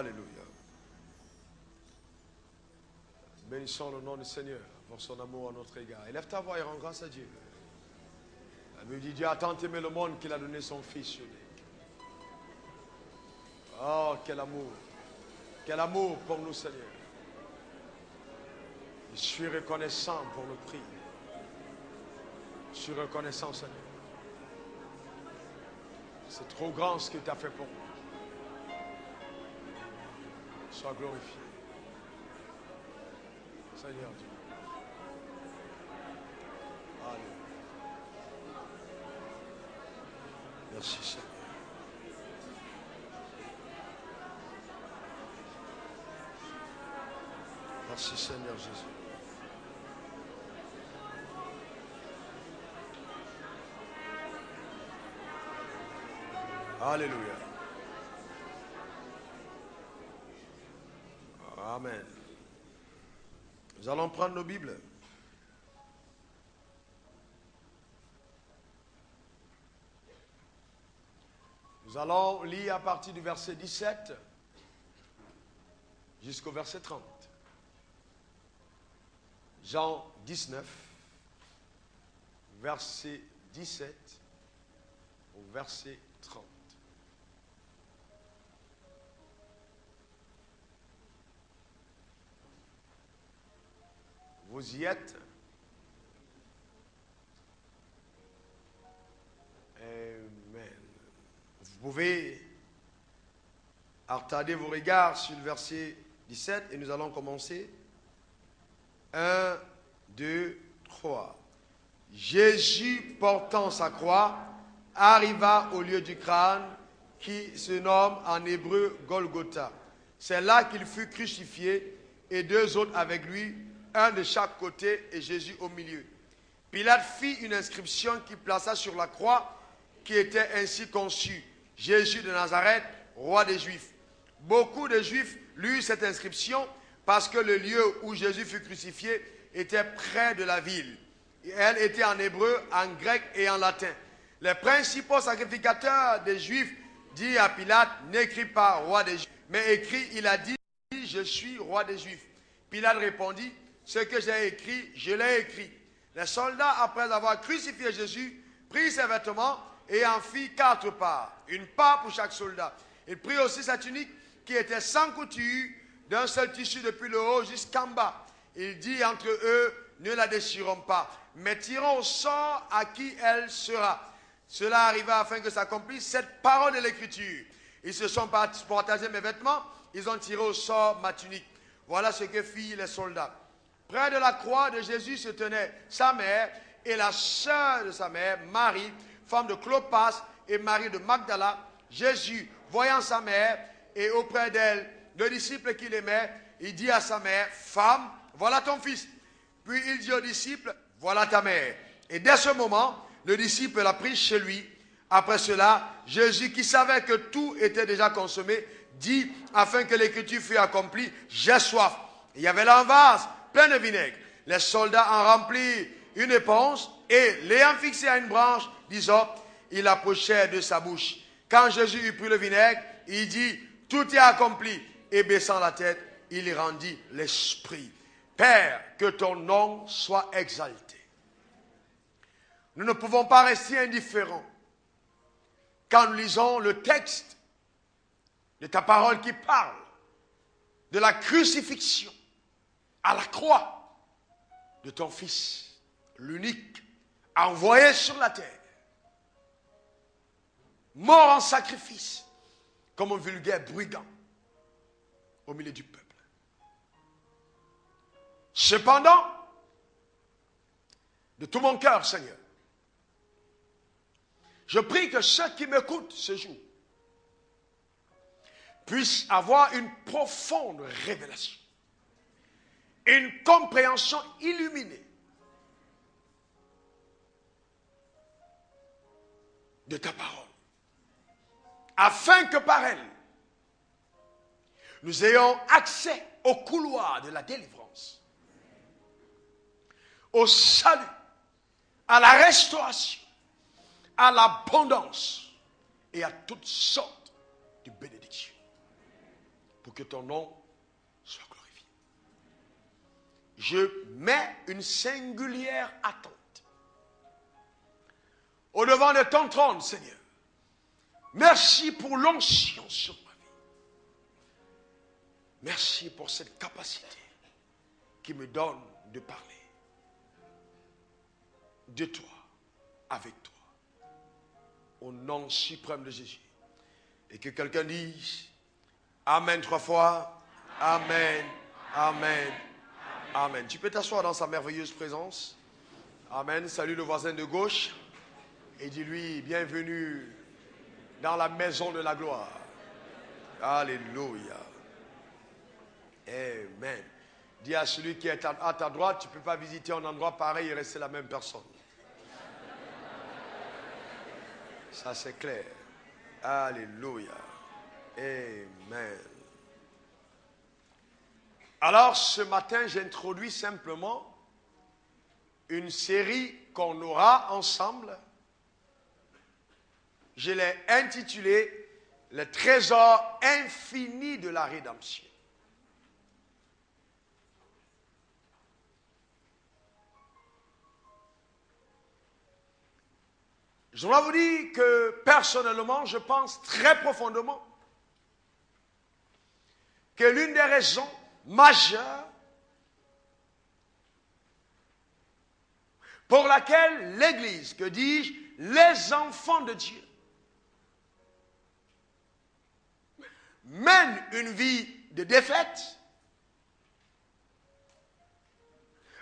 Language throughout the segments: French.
Alléluia. Bénissons le nom du Seigneur pour son amour à notre égard. Élève ta voix et rends grâce à Dieu. La Bible dit, Dieu a tant aimé le monde qu'il a donné son Fils unique. Oh, quel amour. Quel amour pour nous, Seigneur. Je suis reconnaissant pour le prix. Je suis reconnaissant, Seigneur. C'est trop grand ce que tu as fait pour moi. Sois glorifié. Seigneur Dieu. Alléluia. Merci, Seigneur. Merci, Seigneur Jésus. Alléluia. Amen. Nous allons prendre nos Bibles. Nous allons lire à partir du verset 17 jusqu'au verset 30. Jean 19, verset 17 au verset 30. Vous y êtes? Amen. Vous pouvez attarder vos regards sur le verset 17 et nous allons commencer. 1, 2, 3. Jésus, portant sa croix, arriva au lieu du crâne qui se nomme en hébreu Golgotha. C'est là qu'il fut crucifié et deux autres avec lui, un de chaque côté et Jésus au milieu. Pilate fit une inscription qu'il plaça sur la croix qui était ainsi conçue: Jésus de Nazareth, roi des Juifs. Beaucoup de Juifs lurent cette inscription parce que le lieu où Jésus fut crucifié était près de la ville. Elle était en hébreu, en grec et en latin. Les principaux sacrificateurs des Juifs dirent à Pilate: n'écris pas roi des Juifs, mais écris, il a dit, je suis roi des Juifs. Pilate répondit: ce que j'ai écrit, je l'ai écrit. Les soldats, après avoir crucifié Jésus, prirent ses vêtements et en firent 4 parts, une part pour chaque soldat. Ils prirent aussi sa tunique qui était sans couture, d'un seul tissu depuis le haut jusqu'en bas. Il dit entre eux: ne la déchirons pas, mais tirons au sort à qui elle sera. Cela arriva afin que s'accomplisse cette parole de l'Écriture. Ils se sont partagés mes vêtements, ils ont tiré au sort ma tunique. Voilà ce que firent les soldats. Près de la croix de Jésus se tenaient sa mère et la sœur de sa mère, Marie, femme de Clopas, et Marie de Magdala. Jésus, voyant sa mère et auprès d'elle le disciple qu'il aimait, il dit à sa mère: femme, voilà ton fils. Puis il dit au disciple: voilà ta mère. Et dès ce moment, le disciple l'a pris chez lui. Après cela, Jésus, qui savait que tout était déjà consommé, dit, afin que l'écriture fût accomplie: j'ai soif. Il y avait là un vase plein de vinaigre. Les soldats en remplirent une éponge et, l'ayant fixé à une branche d'hysope, il approchait de sa bouche. Quand Jésus eut pris le vinaigre, il dit: tout est accompli. Et baissant la tête, il y rendit l'esprit. Père, que ton nom soit exalté. Nous ne pouvons pas rester indifférents quand nous lisons le texte de ta parole qui parle de la crucifixion à la croix de ton Fils, l'unique, envoyé sur la terre, mort en sacrifice, comme un vulgaire brigand au milieu du peuple. Cependant, de tout mon cœur, Seigneur, je prie que ceux qui m'écoutent ce jour puissent avoir une profonde révélation, une compréhension illuminée de ta parole, afin que par elle, nous ayons accès au couloir de la délivrance, au salut, à la restauration, à l'abondance et à toutes sortes de bénédictions. pour que ton nom soit glorifié. Je mets une singulière attente au devant de ton trône, Seigneur. Merci pour l'onction sur ma vie. Merci pour cette capacité qui me donne de parler de toi, avec toi, au nom suprême de Jésus. Et que quelqu'un dise Amen 3 fois. Amen, Amen, Amen. Tu peux t'asseoir dans sa merveilleuse présence. Amen. Salue le voisin de gauche et dis-lui bienvenue dans la maison de la gloire. Alléluia. Amen. Dis à celui qui est à ta droite, tu ne peux pas visiter un endroit pareil et rester la même personne. Ça c'est clair. Alléluia. Amen. Alors ce matin, j'introduis simplement une série qu'on aura ensemble. Je l'ai intitulée Le trésor infini de la rédemption. Je dois vous dire que personnellement, je pense très profondément que l'une des raisons majeures pour laquelle l'Église, que dis-je, les enfants de Dieu, mènent une vie de défaite,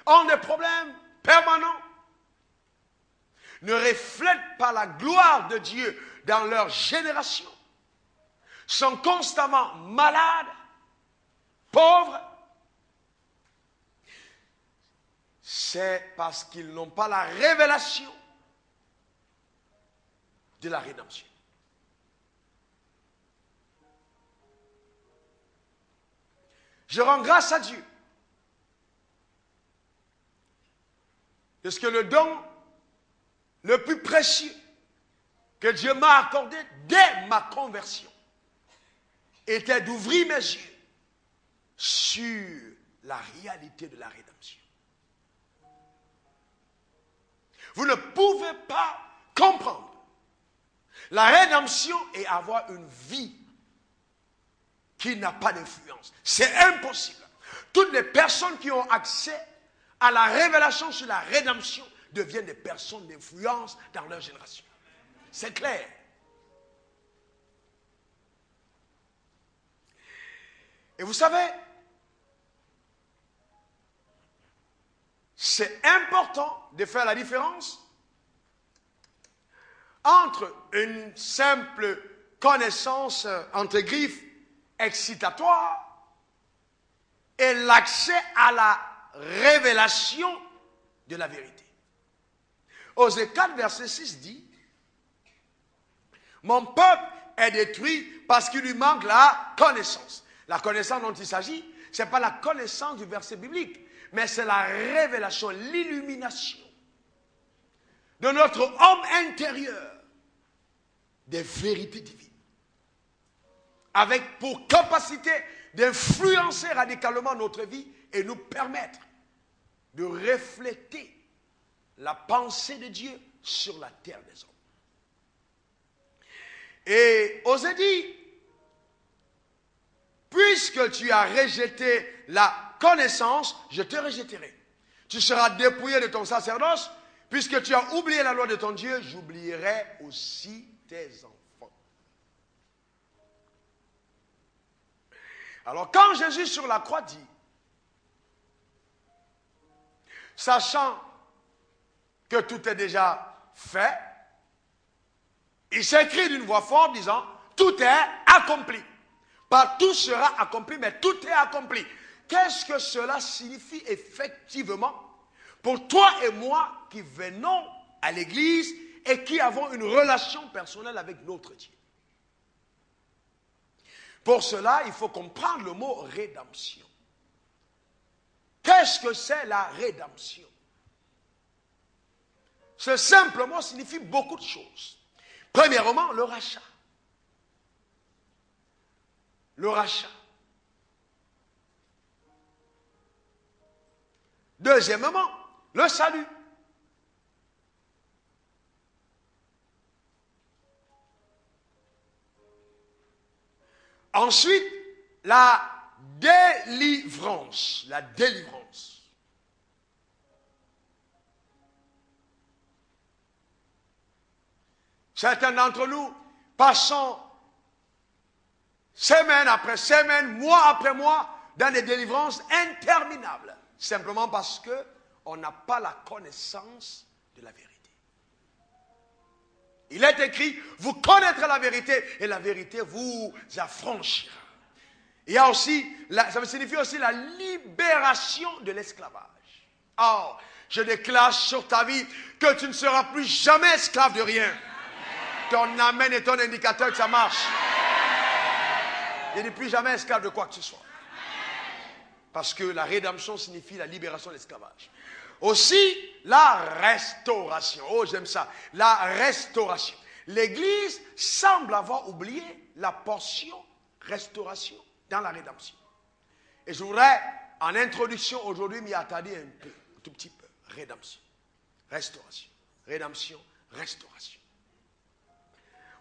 ont des problèmes permanents, ne reflètent pas la gloire de Dieu dans leur génération, sont constamment malades, pauvres, c'est parce qu'ils n'ont pas la révélation de la rédemption. Je rends grâce à Dieu parce que le don le plus précieux que Dieu m'a accordé dès ma conversion était d'ouvrir mes yeux sur la réalité de la rédemption. Vous ne pouvez pas comprendre la rédemption et avoir une vie qui n'a pas d'influence. C'est impossible. Toutes les personnes qui ont accès à la révélation sur la rédemption deviennent des personnes d'influence dans leur génération. C'est clair. Et vous savez, c'est important de faire la différence entre une simple connaissance, entre griffes, excitatoire et l'accès à la révélation de la vérité. Osée 4, verset 6 dit « Mon peuple est détruit parce qu'il lui manque la connaissance. » La connaissance dont il s'agit, ce n'est pas la connaissance du verset biblique, mais c'est la révélation, l'illumination de notre homme intérieur des vérités divines, avec pour capacité d'influencer radicalement notre vie et nous permettre de refléter la pensée de Dieu sur la terre des hommes. Et Osée dit, puisque tu as rejeté la connaissance, je te rejetterai. Tu seras dépouillé de ton sacerdoce, puisque tu as oublié la loi de ton Dieu, j'oublierai aussi tes enfants. Alors quand Jésus sur la croix dit, sachant que tout est déjà fait, il s'écrit d'une voix forte disant, tout est accompli. Pas tout sera accompli, mais tout est accompli. Qu'est-ce que cela signifie effectivement pour toi et moi qui venons à l'église et qui avons une relation personnelle avec notre Dieu? Pour cela, il faut comprendre le mot rédemption. Qu'est-ce que c'est la rédemption? Ce simple mot signifie beaucoup de choses. Premièrement, le rachat. Le rachat. Deuxièmement, le salut. Ensuite, la délivrance. La délivrance. Certains d'entre nous passons semaine après semaine, mois après mois, dans des délivrances interminables. Simplement parce qu'on n'a pas la connaissance de la vérité. Il est écrit, vous connaîtrez la vérité et la vérité vous affranchira. Il y a aussi, ça signifie aussi la libération de l'esclavage. Or, je déclare sur ta vie que tu ne seras plus jamais esclave de rien. Ton amen est ton indicateur que ça marche. Il n'est plus jamais esclave de quoi que ce soit. Parce que la rédemption signifie la libération de l'esclavage. Aussi, la restauration. Oh, j'aime ça. La restauration. L'Église semble avoir oublié la portion restauration dans la rédemption. Et je voudrais, en introduction aujourd'hui, m'y attarder un tout petit peu. Rédemption. Restauration. Rédemption. Restauration.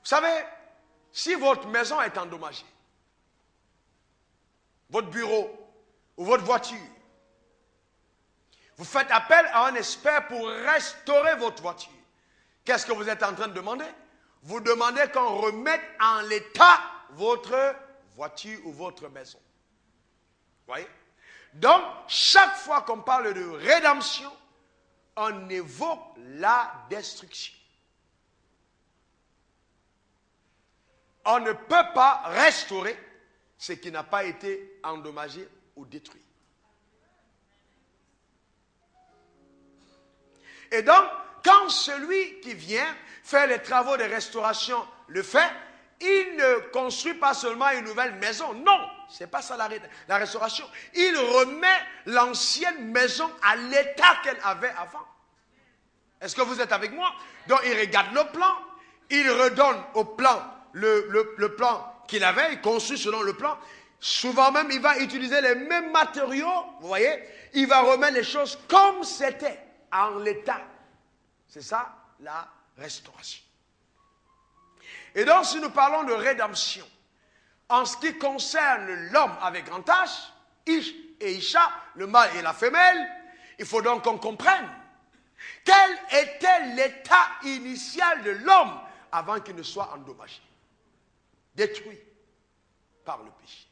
Vous savez, si votre maison est endommagée, votre bureau ou votre voiture, vous faites appel à un expert pour restaurer votre voiture. Qu'est-ce que vous êtes en train de demander? Vous demandez qu'on remette en l'état votre voiture ou votre maison. Vous voyez? Donc, chaque fois qu'on parle de rédemption, on évoque la destruction. On ne peut pas restaurer ce qui n'a pas été endommagé ou détruit. Et donc, quand celui qui vient faire les travaux de restauration le fait, il ne construit pas seulement une nouvelle maison. Non, ce n'est pas ça la restauration. Il remet l'ancienne maison à l'état qu'elle avait avant. Est-ce que vous êtes avec moi? Donc, il regarde le plan, il redonne au plan le plan qu'il avait, il construit selon le plan. Souvent même, il va utiliser les mêmes matériaux, vous voyez, il va remettre les choses comme c'était, en l'état. C'est ça, la restauration. Et donc, si nous parlons de rédemption, en ce qui concerne l'homme avec grand H, Ish et Isha, le mâle et la femelle, il faut donc qu'on comprenne quel était l'état initial de l'homme avant qu'il ne soit endommagé, détruit par le péché.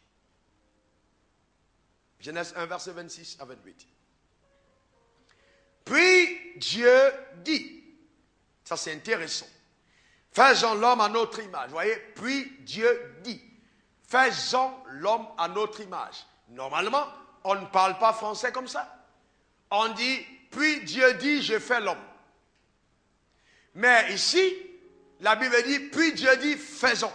Genèse 1, verset 26 à 28. Puis Dieu dit, ça c'est intéressant, faisons l'homme à notre image. Vous voyez, puis Dieu dit, faisons l'homme à notre image. Normalement, on ne parle pas français comme ça. On dit, puis Dieu dit, je fais l'homme. Mais ici, la Bible dit, puis Dieu dit, faisons.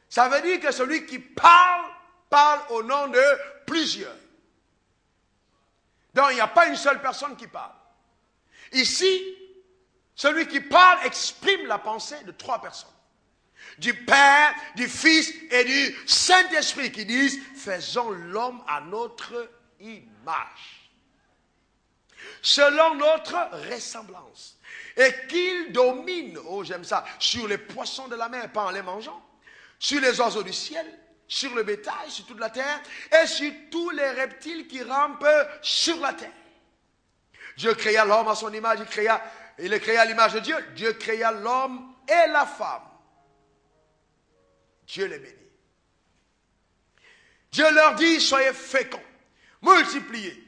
Ça veut dire que celui qui parle, parle au nom de plusieurs. Donc, il n'y a pas une seule personne qui parle. Ici, celui qui parle exprime la pensée de trois personnes. Du Père, du Fils et du Saint-Esprit qui disent, faisons l'homme à notre image. Selon notre ressemblance. Et qu'il domine, oh j'aime ça, sur les poissons de la mer, pas en les mangeant, sur les oiseaux du ciel, sur le bétail, sur toute la terre, et sur tous les reptiles qui rampent sur la terre. Dieu créa l'homme à son image, il le créa à l'image de Dieu. Dieu créa l'homme et la femme. Dieu les bénit. Dieu leur dit, soyez féconds, multipliez,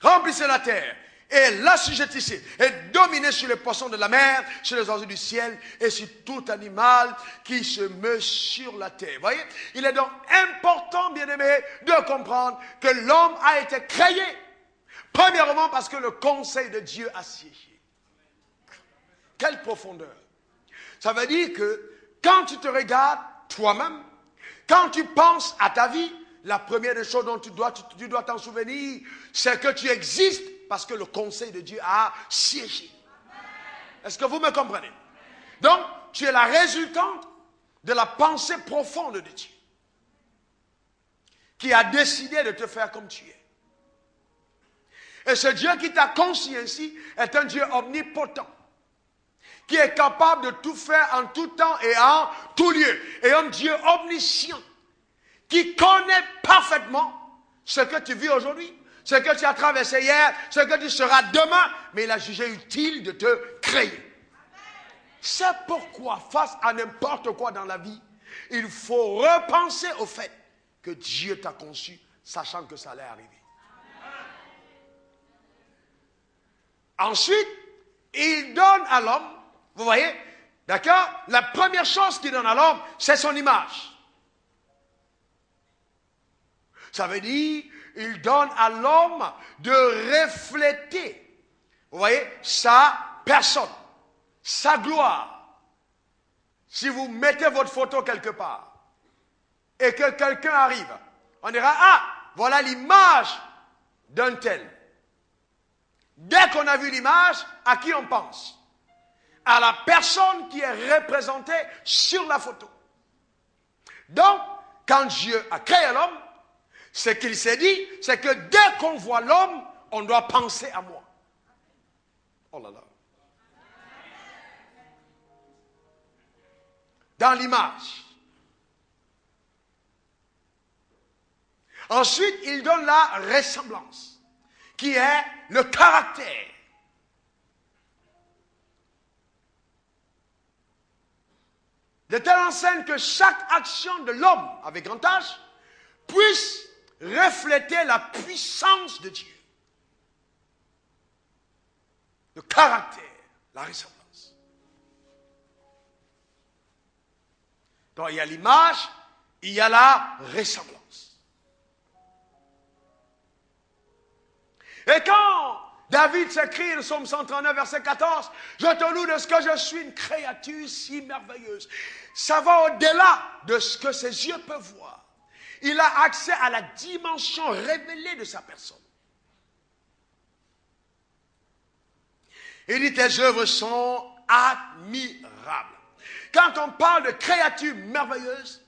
remplissez la terre, et l'assujettissez, et dominez sur les poissons de la mer, sur les oiseaux du ciel, et sur tout animal qui se meut sur la terre. Vous voyez, il est donc important, bien-aimés, de comprendre que l'homme a été créé, premièrement parce que le conseil de Dieu a siégé. Quelle profondeur! Ça veut dire que quand tu te regardes toi-même, quand tu penses à ta vie, la première des choses dont tu dois t'en souvenir, c'est que tu existes parce que le conseil de Dieu a siégé. Est-ce que vous me comprenez? Donc, tu es la résultante de la pensée profonde de Dieu qui a décidé de te faire comme tu es. Et ce Dieu qui t'a conçu ainsi est un Dieu omnipotent, qui est capable de tout faire en tout temps et en tout lieu. Et un Dieu omniscient, qui connaît parfaitement ce que tu vis aujourd'hui, ce que tu as traversé hier, ce que tu seras demain, mais il a jugé utile de te créer. C'est pourquoi, face à n'importe quoi dans la vie, il faut repenser au fait que Dieu t'a conçu, sachant que ça allait arriver. Ensuite, il donne à l'homme, vous voyez, d'accord, la première chose qu'il donne à l'homme, c'est son image. Ça veut dire, il donne à l'homme de refléter, vous voyez, sa personne, sa gloire. Si vous mettez votre photo quelque part et que quelqu'un arrive, on dira, ah, voilà l'image d'un tel. Dès qu'on a vu l'image, à qui on pense? À la personne qui est représentée sur la photo. Donc, quand Dieu a créé l'homme, ce qu'il s'est dit, c'est que dès qu'on voit l'homme, on doit penser à moi. Oh là là. Dans l'image. Ensuite, il donne la ressemblance, qui est le caractère. De telle enseigne que chaque action de l'homme, avec grand H, puisse refléter la puissance de Dieu. Le caractère, la ressemblance. Donc il y a l'image, il y a la ressemblance. Et quand David s'écrit, le psaume 139, verset 14, « Je te loue de ce que je suis une créature si merveilleuse. » Ça va au-delà de ce que ses yeux peuvent voir. Il a accès à la dimension révélée de sa personne. Il dit, tes œuvres sont admirables. Quand on parle de créature merveilleuse,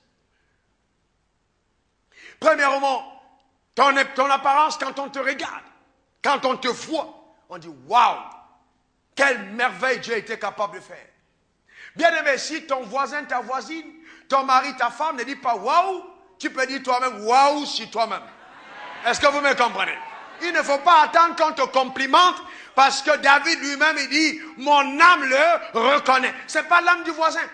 premièrement, ton apparence quand on te regarde, quand on te voit, on dit, waouh, quelle merveille Dieu a été capable de faire. Bien aimé, si ton voisin, ta voisine, ton mari, ta femme ne dit pas waouh, tu peux dire toi-même waouh sur toi-même. Est-ce que vous me comprenez? Il ne faut pas attendre qu'on te complimente parce que David lui-même, il dit, mon âme le reconnaît. Ce n'est pas l'âme du voisin.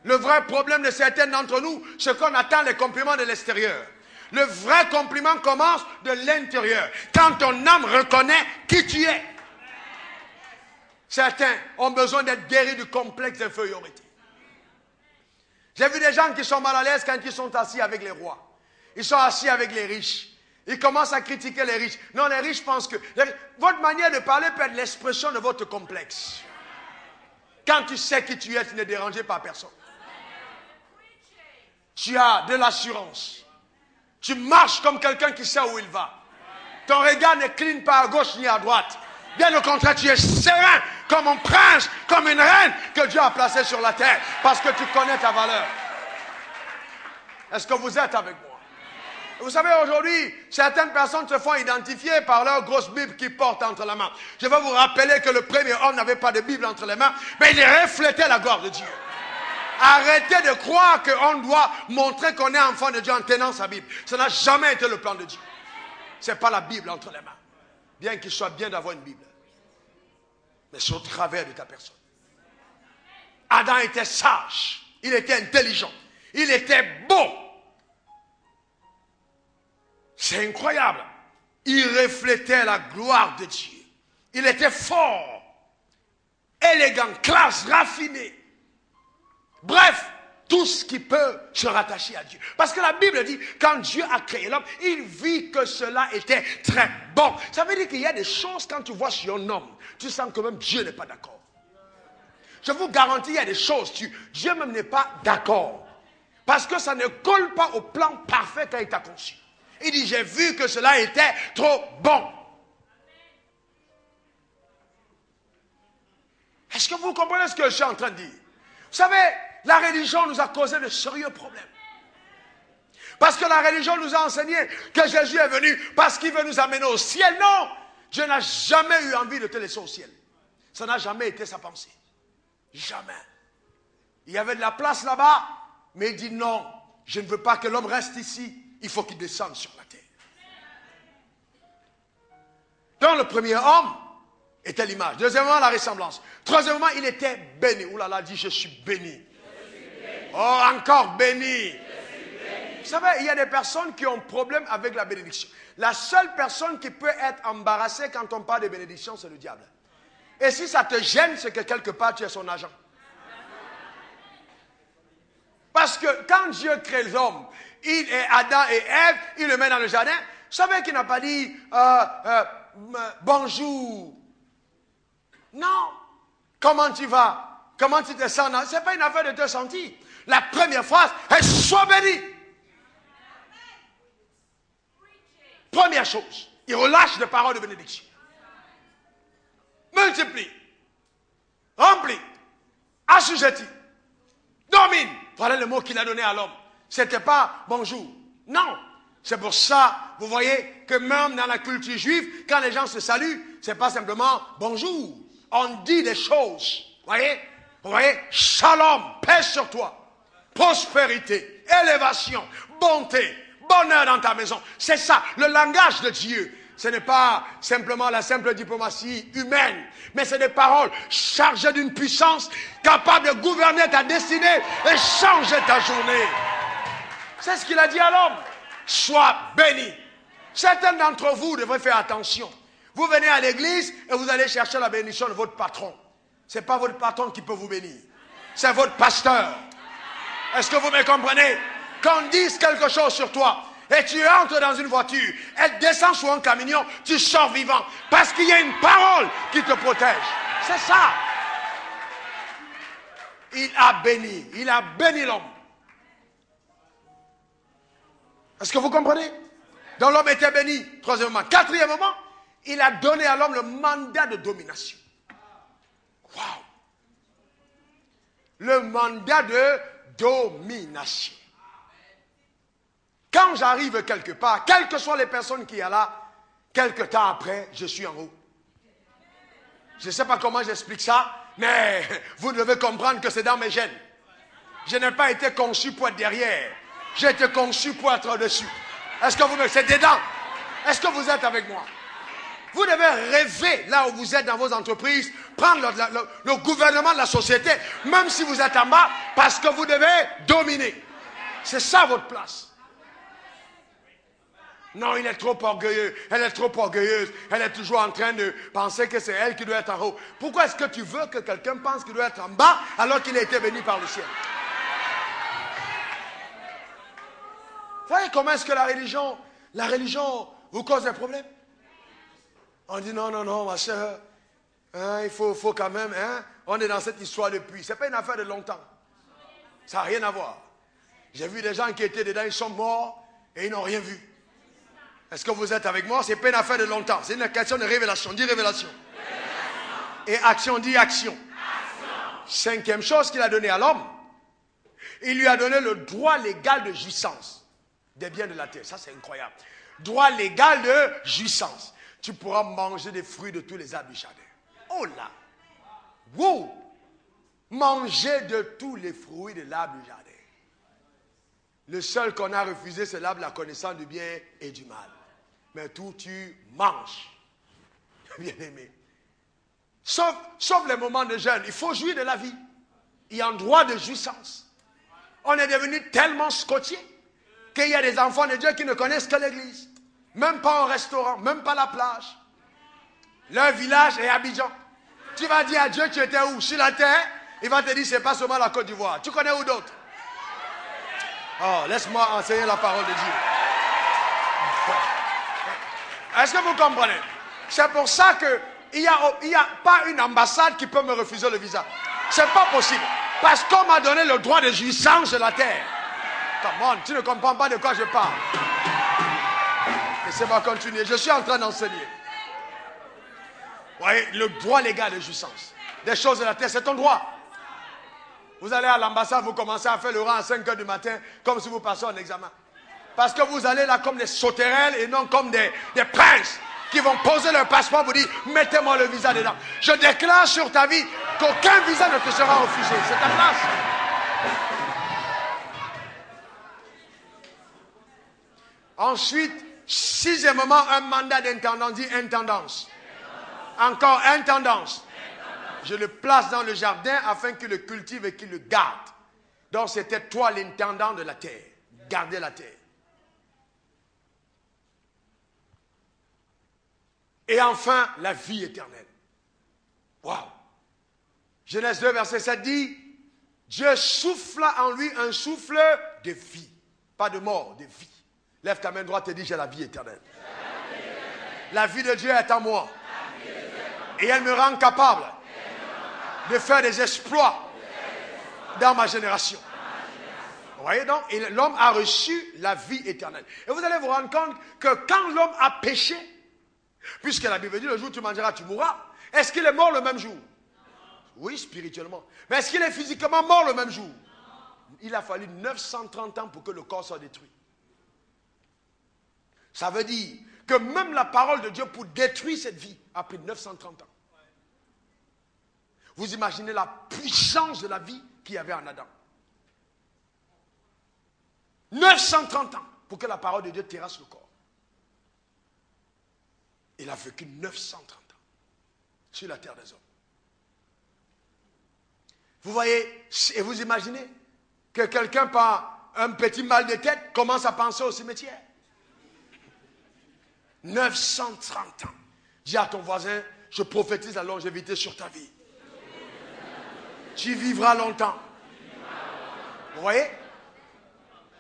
Le vrai problème de certains d'entre nous, c'est qu'on attend les compliments de l'extérieur. Le vrai compliment commence de l'intérieur. Quand ton âme reconnaît qui tu es. Certains ont besoin d'être guéris du complexe d'infériorité. J'ai vu des gens qui sont mal à l'aise quand ils sont assis avec les rois. Ils sont assis avec les riches. Ils commencent à critiquer les riches. Non, les riches pensent que... Votre manière de parler peut être l'expression de votre complexe. Quand tu sais qui tu es, tu n'es dérangé par personne. Tu as de l'assurance. Tu marches comme quelqu'un qui sait où il va. Ton regard ne cligne pas à gauche ni à droite. Bien au contraire, tu es serein comme un prince, comme une reine que Dieu a placé sur la terre. Parce que tu connais ta valeur. Est-ce que vous êtes avec moi? Vous savez, aujourd'hui, certaines personnes se font identifier par leur grosse Bible qu'ils portent entre les mains. Je vais vous rappeler que le premier homme n'avait pas de Bible entre les mains, mais il reflétait la gloire de Dieu. Arrêtez de croire qu'on doit montrer qu'on est enfant de Dieu en tenant sa Bible. Ça n'a jamais été le plan de Dieu. Ce n'est pas la Bible entre les mains. Bien qu'il soit bien d'avoir une Bible. Mais c'est au travers de ta personne. Adam était sage. Il était intelligent. Il était beau. C'est incroyable. Il reflétait la gloire de Dieu. Il était fort, élégant, classe, raffiné. Bref, tout ce qui peut se rattacher à Dieu. Parce que la Bible dit, quand Dieu a créé l'homme, il vit que cela était très bon. Ça veut dire qu'il y a des choses, quand tu vois sur un homme, tu sens que même Dieu n'est pas d'accord. Je vous garantis, il y a des choses, Dieu même n'est pas d'accord. Parce que ça ne colle pas au plan parfait qu'il t'a conçu. Il dit, j'ai vu que cela était trop bon. Est-ce que vous comprenez ce que je suis en train de dire? Vous savez, la religion nous a causé de sérieux problèmes. Parce que la religion nous a enseigné que Jésus est venu parce qu'il veut nous amener au ciel. Non! Dieu n'a jamais eu envie de te laisser au ciel. Ça n'a jamais été sa pensée. Jamais. Il y avait de la place là-bas, mais il dit non, je ne veux pas que l'homme reste ici. Il faut qu'il descende sur la terre. Donc le premier homme était l'image. Deuxièmement, la ressemblance. Troisièmement, il était béni. Ouh là là, dit je suis béni. Oh, encore béni. Vous savez, il y a des personnes qui ont problème avec la bénédiction. La seule personne qui peut être embarrassée quand on parle de bénédiction, c'est le diable. Et si ça te gêne, c'est que quelque part tu es son agent. Parce que quand Dieu crée l'homme, il est Adam et Ève, il le met dans le jardin. Vous savez qu'il n'a pas dit bonjour. Non. Comment tu vas? Comment tu te sens? Ce n'est pas une affaire de te sentir. La première phrase est sois béni. Première chose, il relâche des paroles de bénédiction. Multiplie, remplis, assujetti, domine. Voilà le mot qu'il a donné à l'homme. Ce n'était pas bonjour. Non. C'est pour ça, vous voyez, que même dans la culture juive, quand les gens se saluent, ce n'est pas simplement bonjour. On dit des choses. Vous voyez, shalom, paix sur toi, prospérité, élévation, bonté, bonheur dans ta maison. C'est ça, le langage de Dieu. Ce n'est pas simplement la simple diplomatie humaine, mais c'est des paroles chargées d'une puissance capable de gouverner ta destinée et changer ta journée. C'est ce qu'il a dit à l'homme. Sois béni. Certains d'entre vous devraient faire attention. Vous venez à l'église et vous allez chercher la bénédiction de votre patron. Ce n'est pas votre patron qui peut vous bénir. C'est votre pasteur. Est-ce que vous me comprenez? Quand on dise quelque chose sur toi, et tu entres dans une voiture, elle descend sur un camion, tu sors vivant. Parce qu'il y a une parole qui te protège. C'est ça. Il a béni l'homme. Est-ce que vous comprenez? Donc l'homme était béni, troisièmement. Quatrièmement, il a donné à l'homme le mandat de domination. Waouh! Le mandat de domination. Quand j'arrive quelque part, quelles que soient les personnes qui y a là, quelque temps après, je suis en haut. Je ne sais pas comment j'explique ça, mais vous devez comprendre que c'est dans mes gènes. Je n'ai pas été conçu pour être derrière. J'ai été conçu pour être dessus. Est-ce que vous me... C'est dedans. Est-ce que vous êtes avec moi? Vous devez rêver là où vous êtes dans vos entreprises, prendre le gouvernement de la société, même si vous êtes en bas, parce que vous devez dominer. C'est ça votre place. Non, il est trop orgueilleux, elle est trop orgueilleuse, elle est toujours en train de penser que c'est elle qui doit être en haut. Pourquoi est-ce que tu veux que quelqu'un pense qu'il doit être en bas alors qu'il a été béni par le ciel? Vous voyez comment est-ce que la religion vous cause des problèmes? On dit non, ma soeur, hein, il faut quand même, hein, on est dans cette histoire depuis. Ce n'est pas une affaire de longtemps. Ça n'a rien à voir. J'ai vu des gens qui étaient dedans, ils sont morts et ils n'ont rien vu. Est-ce que vous êtes avec moi? Ce n'est pas une affaire de longtemps. C'est une question de révélation. Dis révélation. Et action, dis action. Cinquième chose qu'il a donnée à l'homme, il lui a donné le droit légal de jouissance des biens de la terre. Ça, c'est incroyable. Droit légal de jouissance. Tu pourras manger des fruits de tous les arbres du jardin. Oh là! Wow! Manger de tous les fruits de l'arbre du jardin. Le seul qu'on a refusé, c'est l'arbre de la connaissance du bien et du mal. Mais tout, tu manges. Bien aimé. Sauf les moments de jeûne. Il faut jouir de la vie. Il y a un droit de jouissance. On est devenu tellement scotché qu'il y a des enfants de Dieu qui ne connaissent que l'église. Même pas un restaurant, même pas la plage. Leur village est Abidjan. Tu vas dire à Dieu, tu étais où? Sur la terre? Il va te dire, c'est pas seulement la Côte d'Ivoire. Tu connais où d'autre? Oh, laisse-moi enseigner la parole de Dieu. Est-ce que vous comprenez? C'est pour ça qu'il n'y a pas une ambassade qui peut me refuser le visa. C'est pas possible. Parce qu'on m'a donné le droit de jouissance de la terre. Come on, tu ne comprends pas de quoi je parle. Laissez-moi continuer. Je suis en train d'enseigner. Vous voyez, le droit légal de jouissance. Des choses de la terre, c'est ton droit. Vous allez à l'ambassade, vous commencez à faire le rang à 5 h du matin, comme si vous passiez un examen. Parce que vous allez là comme des sauterelles et non comme des princes qui vont poser leur passeport pour dire, mettez-moi le visa dedans. Je déclare sur ta vie qu'aucun visa ne te sera refusé. C'est ta place. Ensuite, sixièmement, un mandat d'intendance. Dit intendance. Encore intendance. Je le place dans le jardin afin qu'il le cultive et qu'il le garde. Donc c'était toi l'intendant de la terre. Garder la terre. Et enfin, la vie éternelle. Waouh! Genèse 2, verset 7 dit, Dieu souffla en lui un souffle de vie. Pas de mort, de vie. Lève ta main droite et dis, j'ai la vie éternelle. La vie de Dieu est en moi. Et elle me rend capable de faire des exploits dans ma génération. Vous voyez donc, l'homme a reçu la vie éternelle. Et vous allez vous rendre compte que quand l'homme a péché, puisque la Bible dit, le jour où tu mangeras, tu mourras, est-ce qu'il est mort le même jour? Oui, spirituellement. Mais est-ce qu'il est physiquement mort le même jour? Il a fallu 930 ans pour que le corps soit détruit. Ça veut dire que même la parole de Dieu pour détruire cette vie a pris 930 ans. Vous imaginez la puissance de la vie qu'il y avait en Adam. 930 ans pour que la parole de Dieu terrasse le corps. Il a vécu 930 ans sur la terre des hommes. Vous voyez, et vous imaginez que quelqu'un par un petit mal de tête commence à penser au cimetière. 930 ans. Dis à ton voisin, je prophétise la longévité sur ta vie. Tu vivras longtemps. Vous voyez?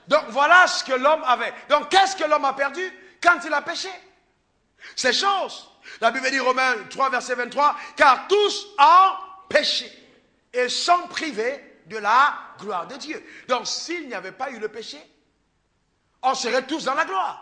Donc voilà ce que l'homme avait. Donc qu'est-ce que l'homme a perdu quand il a péché? Ces choses. La Bible dit Romains 3 verset 23, car tous ont péché et sont privés de la gloire de Dieu. Donc s'il n'y avait pas eu le péché, on serait tous dans la gloire.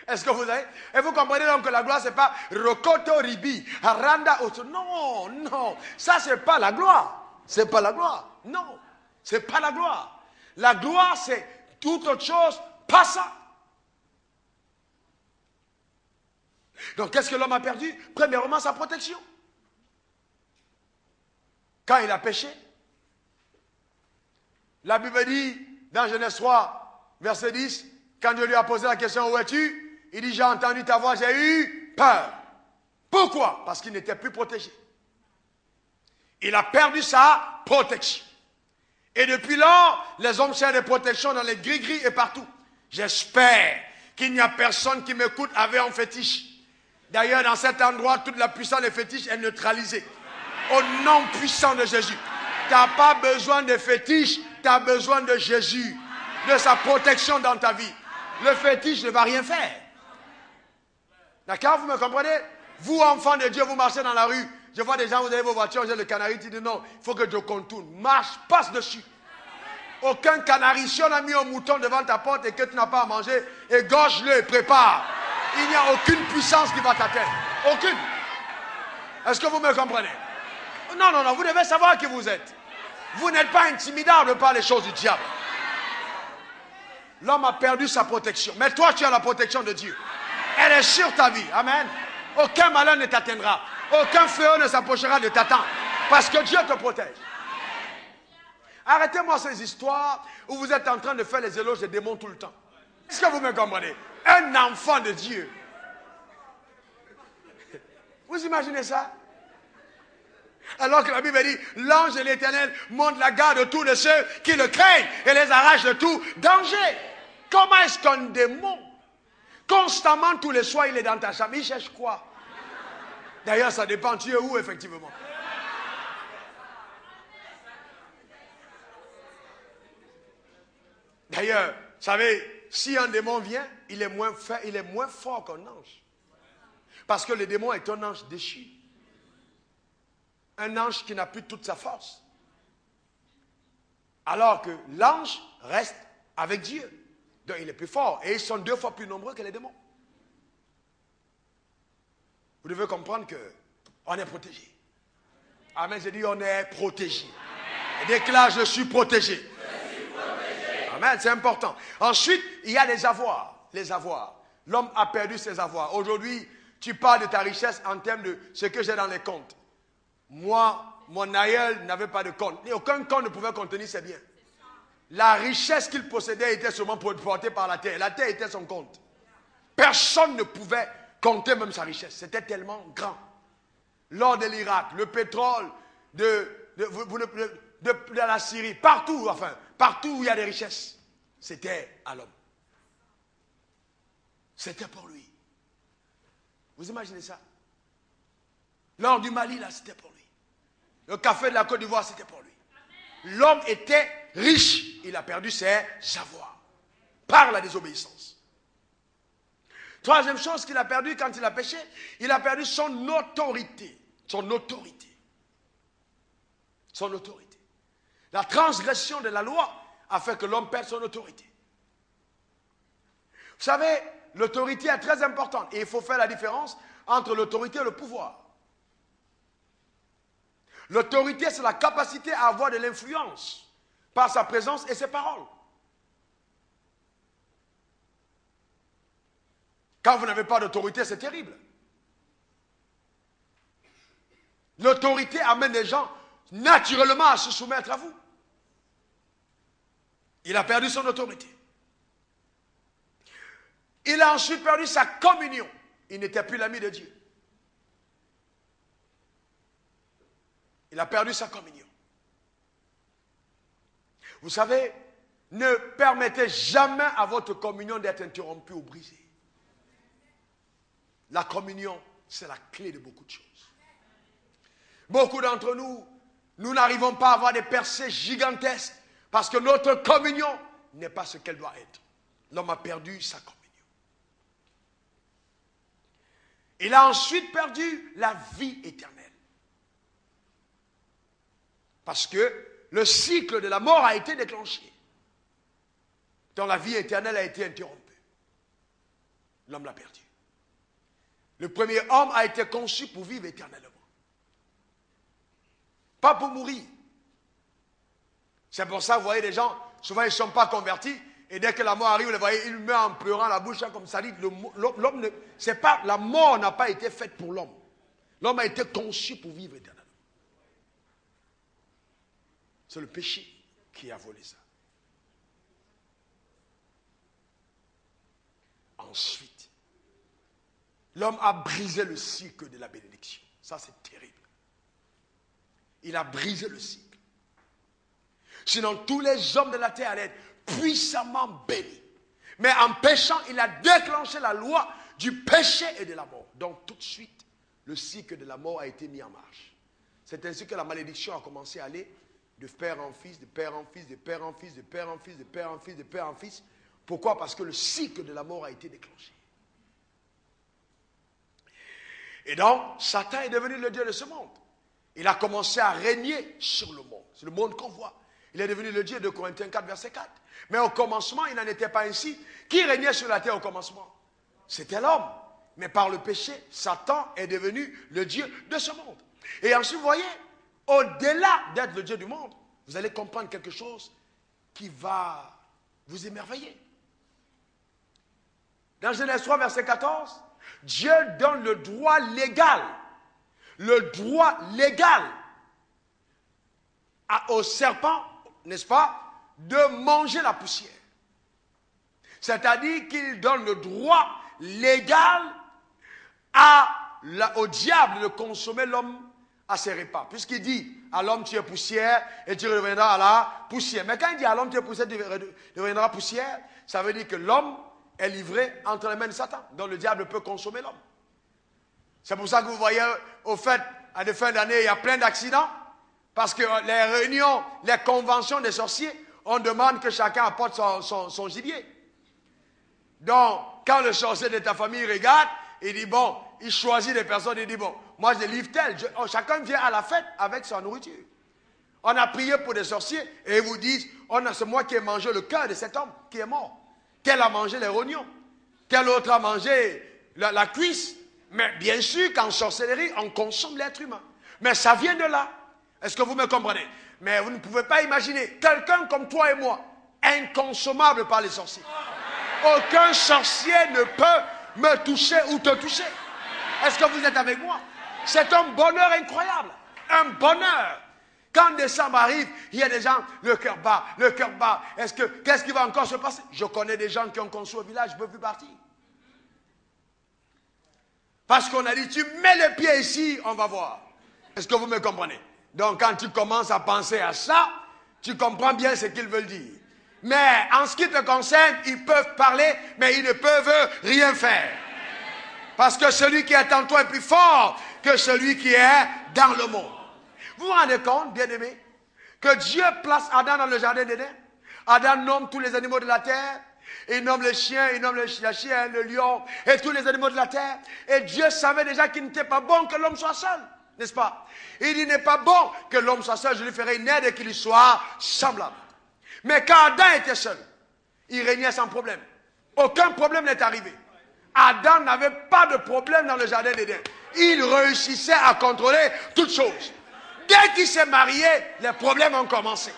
Est-ce que vous avez? Et vous comprenez donc que la gloire, c'est pas Rokoto Ribi, Aranda Oto. Non, non. Ça, c'est pas la gloire. C'est pas la gloire. Non. C'est pas la gloire. La gloire, c'est toute autre chose passant. Donc, qu'est-ce que l'homme a perdu? Premièrement, sa protection. Quand il a péché, la Bible dit, dans Genèse 3, verset 10, quand Dieu lui a posé la question, où es-tu? Il dit, j'ai entendu ta voix, j'ai eu peur. Pourquoi? Parce qu'il n'était plus protégé. Il a perdu sa protection. Et depuis lors, les hommes cherchent des protections dans les gris-gris et partout. J'espère qu'il n'y a personne qui m'écoute avec un fétiche. D'ailleurs, dans cet endroit, toute la puissance des fétiches est neutralisée. Au nom puissant de Jésus. Tu n'as pas besoin de fétiche, tu as besoin de Jésus, de sa protection dans ta vie. Le fétiche ne va rien faire. D'accord, vous me comprenez? Vous, enfants de Dieu, vous marchez dans la rue. Je vois des gens, vous avez vos voitures, j'ai le canari, tu dis non, il faut que je contourne. Marche, passe dessus. Aucun canari, si on a mis un mouton devant ta porte et que tu n'as pas à manger, égorge-le et prépare. Il n'y a aucune puissance qui va t'atteindre. Aucune. Est-ce que vous me comprenez? Non, non, non, vous devez savoir qui vous êtes. Vous n'êtes pas intimidable par les choses du diable. L'homme a perdu sa protection. Mais toi, tu as la protection de Dieu. Elle est sur ta vie. Amen. Aucun malheur ne t'atteindra. Aucun fléau ne s'approchera de ta tente. Parce que Dieu te protège. Arrêtez-moi ces histoires où vous êtes en train de faire les éloges des démons tout le temps. Est-ce que vous me comprenez? Un enfant de Dieu. Vous imaginez ça? Alors que la Bible dit, l'ange de l'Éternel monte la garde autour de ceux qui le craignent et les arrache de tout danger. Comment est-ce qu'un démon, constamment tous les soirs, il est dans ta chambre? Il cherche quoi? D'ailleurs, ça dépend, tu es où effectivement? D'ailleurs, vous savez, si un démon vient, il est moins fort qu'un ange. Parce que le démon est un ange déchu. Un ange qui n'a plus toute sa force. Alors que l'ange reste avec Dieu. Donc il est plus fort. Et ils sont 2 fois plus nombreux que les démons. Vous devez comprendre qu'on est protégé. Amen, j'ai dit on est protégé. Et déclare, je suis protégé. Je suis protégé. Amen, c'est important. Ensuite, il y a les avoirs. Les avoirs. L'homme a perdu ses avoirs. Aujourd'hui, tu parles de ta richesse en termes de ce que j'ai dans les comptes. Moi, mon aïeul n'avait pas de compte. Et aucun compte ne pouvait contenir ses biens. La richesse qu'il possédait était seulement portée par la terre. La terre était son compte. Personne ne pouvait compter même sa richesse. C'était tellement grand. L'or de l'Irak, le pétrole de la Syrie, partout, partout où il y a des richesses, c'était à l'homme. C'était pour lui. Vous imaginez ça? L'or du Mali, là, c'était pour lui. Le café de la Côte d'Ivoire, c'était pour lui. L'homme était riche. Il a perdu ses avoirs par la désobéissance. Troisième chose qu'il a perdu quand il a péché, il a perdu son autorité. Son autorité. Son autorité. La transgression de la loi a fait que l'homme perde son autorité. Vous savez, l'autorité est très importante et il faut faire la différence entre l'autorité et le pouvoir. L'autorité, c'est la capacité à avoir de l'influence par sa présence et ses paroles. Quand vous n'avez pas d'autorité, c'est terrible. L'autorité amène les gens naturellement à se soumettre à vous. Il a perdu son autorité. Il a ensuite perdu sa communion. Il n'était plus l'ami de Dieu. Il a perdu sa communion. Vous savez, ne permettez jamais à votre communion d'être interrompue ou brisée. La communion, c'est la clé de beaucoup de choses. Beaucoup d'entre nous, nous n'arrivons pas à avoir des percées gigantesques parce que notre communion n'est pas ce qu'elle doit être. L'homme a perdu sa communion. Il a ensuite perdu la vie éternelle. Parce que le cycle de la mort a été déclenché. Donc la vie éternelle a été interrompue. L'homme l'a perdu. Le premier homme a été conçu pour vivre éternellement. Pas pour mourir. C'est pour ça, vous voyez, les gens, souvent ils ne sont pas convertis, et dès que la mort arrive, vous les voyez, ils meurent en pleurant la bouche, comme ça dit. L'homme ne, c'est pas, la mort n'a pas été faite pour l'homme. L'homme a été conçu pour vivre éternellement. C'est le péché qui a volé ça. Ensuite, l'homme a brisé le cycle de la bénédiction. Ça, c'est terrible. Il a brisé le cycle. Sinon, tous les hommes de la terre allaient être puissamment bénis. Mais en péchant, il a déclenché la loi du péché et de la mort. Donc, tout de suite, le cycle de la mort a été mis en marche. C'est ainsi que la malédiction a commencé à aller de père en fils, de père en fils, de père en fils, de père en fils, de père en fils, de père en fils. Pourquoi? Parce que le cycle de la mort a été déclenché. Et donc, Satan est devenu le Dieu de ce monde. Il a commencé à régner sur le monde. C'est le monde qu'on voit. Il est devenu le Dieu de Corinthiens 4, verset 4. Mais au commencement, il n'en était pas ainsi. Qui régnait sur la terre au commencement? C'était l'homme. Mais par le péché, Satan est devenu le Dieu de ce monde. Et ensuite, vous voyez, au-delà d'être le Dieu du monde, vous allez comprendre quelque chose qui va vous émerveiller. Dans Genèse 3, verset 14, Dieu donne le droit légal au serpent, n'est-ce pas, de manger la poussière. C'est-à-dire qu'il donne le droit légal au diable de consommer l'homme à ses repas. Puisqu'il dit à l'homme tu es poussière et tu reviendras à la poussière. Mais quand il dit à l'homme tu es poussière, tu reviendras poussière, ça veut dire que l'homme est livré entre les mains de Satan. Donc le diable peut consommer l'homme. C'est pour ça que vous voyez, au fait, à la fin d'année, il y a plein d'accidents. Parce que les réunions, les conventions des sorciers, on demande que chacun apporte son gibier. Donc, quand le sorcier de ta famille regarde, il dit, bon, il choisit des personnes, il dit, bon, moi je livre tel. Chacun vient à la fête avec sa nourriture. On a prié pour des sorciers et ils vous disent, c'est moi qui ai mangé le cœur de cet homme qui est mort. Tel a mangé les rognons. Tel autre a mangé la cuisse. Mais bien sûr qu'en sorcellerie, on consomme l'être humain. Mais ça vient de là. Est-ce que vous me comprenez? Mais vous ne pouvez pas imaginer quelqu'un comme toi et moi, inconsommable par les sorciers. Aucun sorcier ne peut me toucher ou te toucher. Est-ce que vous êtes avec moi? C'est un bonheur incroyable. Un bonheur. Quand décembre arrive, il y a des gens, le cœur bat, le cœur bat. Qu'est-ce qui va encore se passer? Je connais des gens qui ont construit au village, je ne peux plus partir. Parce qu'on a dit, tu mets les pieds ici, on va voir. Est-ce que vous me comprenez? Donc quand tu commences à penser à ça, tu comprends bien ce qu'ils veulent dire. Mais en ce qui te concerne, ils peuvent parler, mais ils ne peuvent rien faire. Parce que celui qui est en toi est plus fort que celui qui est dans le monde. Vous vous rendez compte, bien-aimés, que Dieu place Adam dans le jardin d'Éden? Adam nomme tous les animaux de la terre. Il nomme les chiens, il nomme la chienne, le lion et tous les animaux de la terre. Et Dieu savait déjà qu'il n'était pas bon que l'homme soit seul. N'est-ce pas? Il dit, il n'est pas bon que l'homme soit seul, je lui ferai une aide et qu'il lui soit semblable. Mais quand Adam était seul, il régnait sans problème. Aucun problème n'est arrivé. Adam n'avait pas de problème dans le jardin d'Éden. Il réussissait à contrôler toutes choses. Dès qu'il s'est marié, les problèmes ont commencé.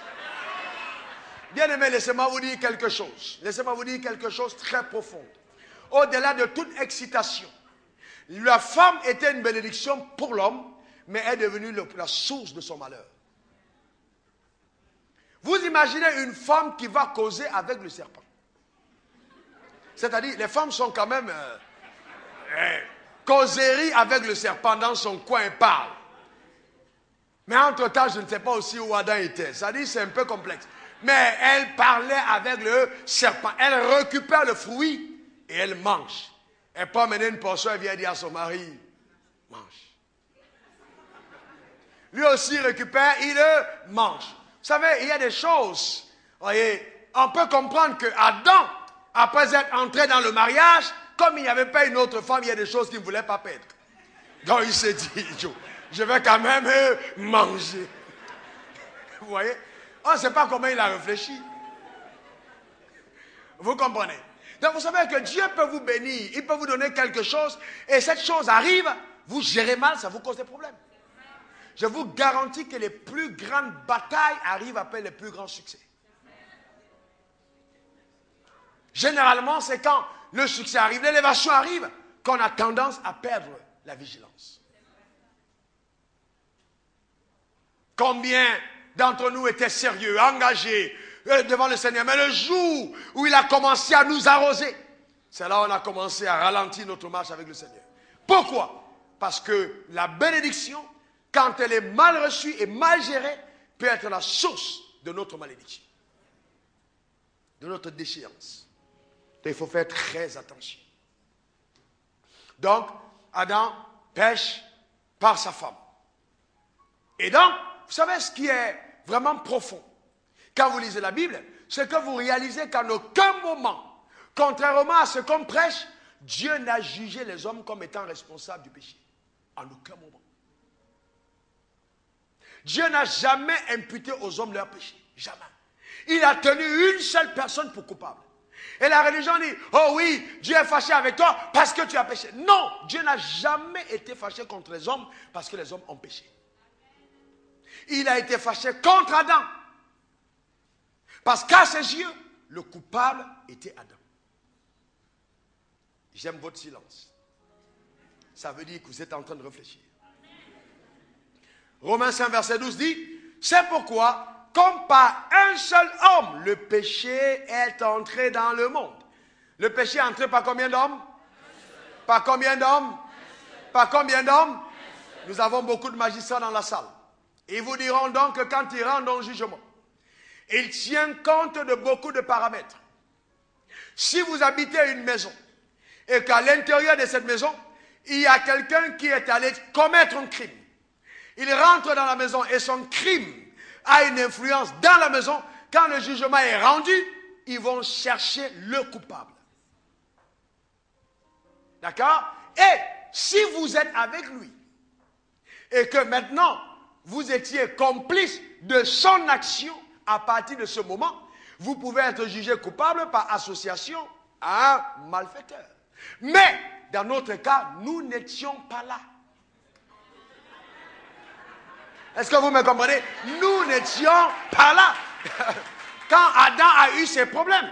Bien-aimés, laissez-moi vous dire quelque chose. Laissez-moi vous dire quelque chose de très profond. Au-delà de toute excitation, la femme était une bénédiction pour l'homme, mais est devenue la source de son malheur. Vous imaginez une femme qui va causer avec le serpent. C'est-à-dire, les femmes sont quand même causerie avec le serpent dans son coin et parle. Mais entre-temps, je ne sais pas aussi où Adam était. C'est-à-dire, c'est un peu complexe. Mais elle parlait avec le serpent. Elle récupère le fruit et elle mange. Elle peut amener une portion, elle vient dire à son mari, mange. Lui aussi récupère, il le mange. Vous savez, il y a des choses, voyez, on peut comprendre que Adam, après être entré dans le mariage, comme il n'y avait pas une autre femme, il y a des choses qu'il ne voulait pas perdre. Donc il s'est dit, je vais quand même manger. Vous voyez? On ne sait pas comment il a réfléchi. Vous comprenez? Donc vous savez que Dieu peut vous bénir, il peut vous donner quelque chose, et cette chose arrive, vous gérez mal, ça vous cause des problèmes. Je vous garantis que les plus grandes batailles arrivent après les plus grands succès. Généralement, c'est quand le succès arrive, l'élévation arrive, qu'on a tendance à perdre la vigilance. Combien d'entre nous étaient sérieux, engagés devant le Seigneur, mais le jour où il a commencé à nous arroser, c'est là où on a commencé à ralentir notre marche avec le Seigneur. Pourquoi? Parce que la bénédiction, quand elle est mal reçue et mal gérée, peut être la source de notre malédiction, de notre déchéance. Il faut faire très attention. Donc, Adam pêche par sa femme. Et donc, vous savez ce qui est vraiment profond quand vous lisez la Bible, c'est que vous réalisez qu'en aucun moment, contrairement à ce qu'on prêche, Dieu n'a jugé les hommes comme étant responsables du péché. En aucun moment. Dieu n'a jamais imputé aux hommes leur péché. Jamais. Il a tenu une seule personne pour coupable. Et la religion dit, oh oui, Dieu est fâché avec toi parce que tu as péché. Non, Dieu n'a jamais été fâché contre les hommes parce que les hommes ont péché. Il a été fâché contre Adam. Parce qu'à ses yeux, le coupable était Adam. J'aime votre silence. Ça veut dire que vous êtes en train de réfléchir. Romains 5, verset 12 dit, c'est pourquoi, comme par un seul homme, le péché est entré dans le monde. Le péché est entré par combien d'hommes? Par combien d'hommes? Par combien d'hommes? Nous avons beaucoup de magistrats dans la salle. Ils vous diront donc que quand ils rendent un jugement, ils tiennent compte de beaucoup de paramètres. Si vous habitez une maison et qu'à l'intérieur de cette maison, il y a quelqu'un qui est allé commettre un crime, il rentre dans la maison et son crime a une influence dans la maison, quand le jugement est rendu, ils vont chercher le coupable. D'accord? Et si vous êtes avec lui, et que maintenant, vous étiez complice de son action, à partir de ce moment, vous pouvez être jugé coupable par association à un malfaiteur. Mais, dans notre cas, nous n'étions pas là. Est-ce que vous me comprenez? Nous n'étions pas là. Quand Adam a eu ses problèmes.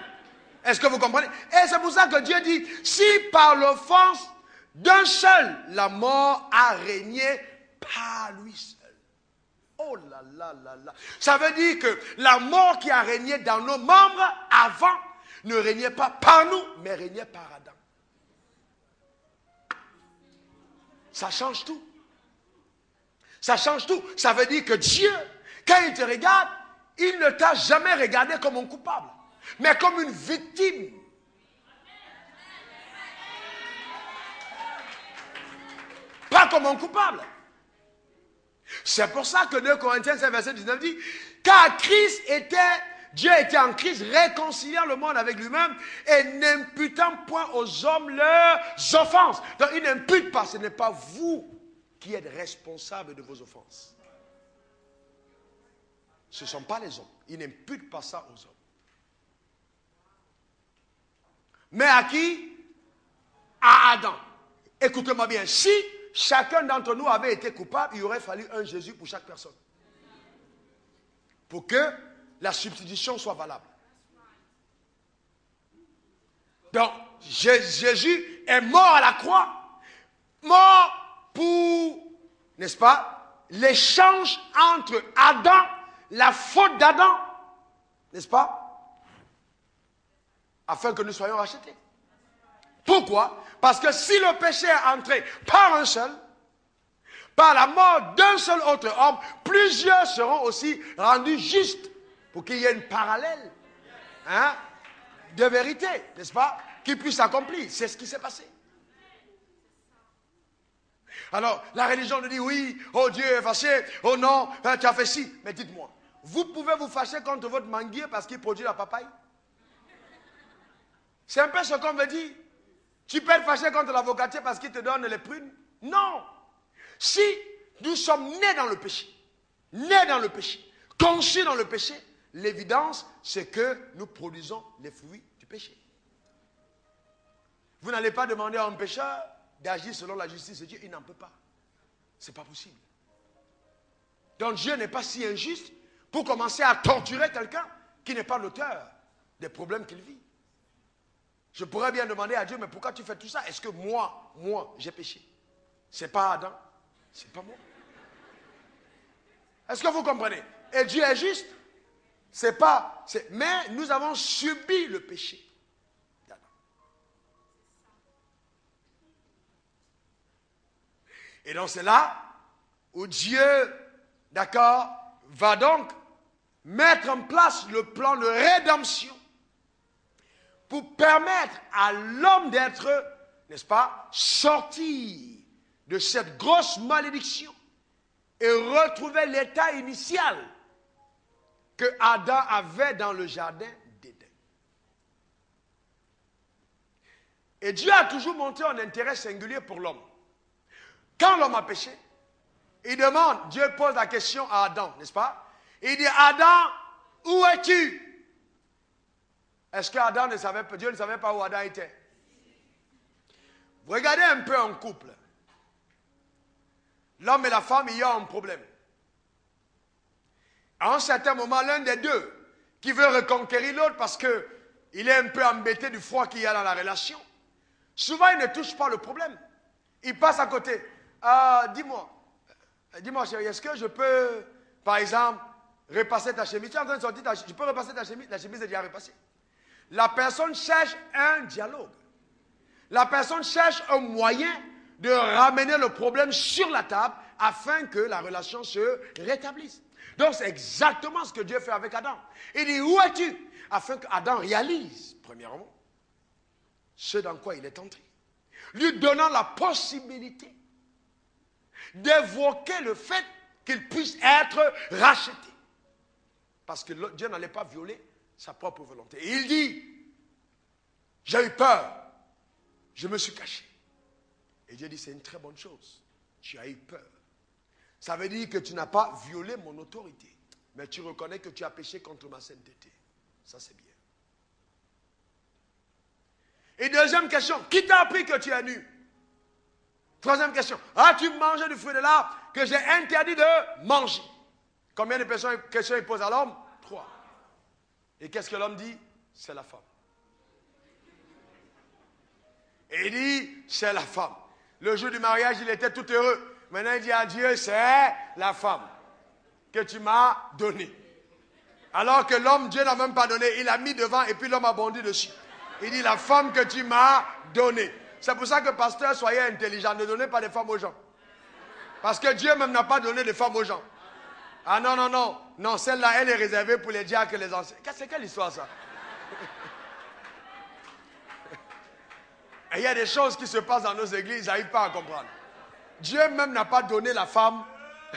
Est-ce que vous comprenez? Et c'est pour ça que Dieu dit, si par l'offense d'un seul, la mort a régné par lui seul. Oh là là là là. Ça veut dire que la mort qui a régné dans nos membres avant ne régnait pas par nous, mais régnait par Adam. Ça change tout. Ça change tout. Ça veut dire que Dieu, quand il te regarde, il ne t'a jamais regardé comme un coupable, mais comme une victime. Pas comme un coupable. C'est pour ça que 2 Corinthiens 5, verset 19 dit, car Dieu était en Christ, réconciliant le monde avec lui-même et n'imputant point aux hommes leurs offenses. Donc il n'impute pas, ce n'est pas vous qui êtes responsable de vos offenses. Ce ne sont pas les hommes. Il n'impute pas ça aux hommes. Mais à qui? À Adam. Écoutez-moi bien, si chacun d'entre nous avait été coupable, il aurait fallu un Jésus pour chaque personne. Pour que la substitution soit valable. Donc, Jésus est mort à la croix, mort pour, n'est-ce pas, l'échange entre Adam, la faute d'Adam, n'est-ce pas, afin que nous soyons rachetés. Pourquoi? Parce que si le péché est entré par un seul, par la mort d'un seul autre homme, plusieurs seront aussi rendus justes pour qu'il y ait une parallèle de vérité, n'est-ce pas, qui puisse s'accomplir. C'est ce qui s'est passé. Alors, la religion nous dit oui, oh Dieu est fâché, oh non, tu as fait ci. Mais dites-moi, vous pouvez vous fâcher contre votre manguier parce qu'il produit la papaye? C'est un peu ce qu'on veut dire. Tu peux être fâché contre l'avocatier parce qu'il te donne les prunes? Non. Si nous sommes nés dans le péché, conçus dans le péché, l'évidence, c'est que nous produisons les fruits du péché. Vous n'allez pas demander à un pécheur d'agir selon la justice de Dieu. Il n'en peut pas. Ce n'est pas possible. Donc Dieu n'est pas si injuste pour commencer à torturer quelqu'un qui n'est pas l'auteur des problèmes qu'il vit. Je pourrais bien demander à Dieu, mais pourquoi tu fais tout ça? Est-ce que moi, j'ai péché? C'est pas Adam, c'est pas moi. Est-ce que vous comprenez? Et Dieu est juste. Mais nous avons subi le péché d'Adam. Et donc c'est là où Dieu, d'accord, va donc mettre en place le plan de rédemption pour permettre à l'homme d'être, n'est-ce pas, sorti de cette grosse malédiction et retrouver l'état initial que Adam avait dans le jardin d'Éden. Et Dieu a toujours montré un intérêt singulier pour l'homme. Quand l'homme a péché, il demande, Dieu pose la question à Adam, n'est-ce pas? Il dit, Adam, où es-tu? Est-ce que Dieu ne savait pas où Adam était? Vous regardez un peu un couple. L'homme et la femme, il y a un problème. À un certain moment, l'un des deux qui veut reconquérir l'autre parce qu'il est un peu embêté du froid qu'il y a dans la relation, souvent il ne touche pas le problème. Il passe à côté. Dis-moi chérie, est-ce que je peux, par exemple, repasser ta chemise? Tu es en train de sortir je peux repasser ta chemise? La chemise est déjà repassée. La personne cherche un dialogue. La personne cherche un moyen de ramener le problème sur la table afin que la relation se rétablisse. Donc c'est exactement ce que Dieu fait avec Adam. Il dit, où es-tu? Afin qu'Adam réalise, premièrement, ce dans quoi il est entré. Lui donnant la possibilité d'évoquer le fait qu'il puisse être racheté. Parce que Dieu n'allait pas violer sa propre volonté. Et il dit, j'ai eu peur, je me suis caché. Et Dieu dit, c'est une très bonne chose. Tu as eu peur. Ça veut dire que tu n'as pas violé mon autorité, mais tu reconnais que tu as péché contre ma sainteté. Ça, c'est bien. Et deuxième question, qui t'a appris que tu es nu? Troisième question, as-tu mangé du fruit de l'arbre que j'ai interdit de manger? Combien de questions il pose à l'homme? 3. Et qu'est-ce que l'homme dit? C'est la femme. Et il dit, c'est la femme. Le jour du mariage, il était tout heureux. Maintenant, il dit à Dieu, c'est la femme que tu m'as donnée. Alors que l'homme, Dieu n'a même pas donné. Il a mis devant et puis l'homme a bondi dessus. Il dit, la femme que tu m'as donnée. C'est pour ça que, pasteur, soyez intelligent. Ne donnez pas de femmes aux gens. Parce que Dieu même n'a pas donné de femmes aux gens. Ah non, non, non. Non, celle-là, elle est réservée pour les diacres et les anciens. C'est quelle histoire, ça? Et il y a des choses qui se passent dans nos églises, ils n'arrivent pas à comprendre. Dieu même n'a pas donné la femme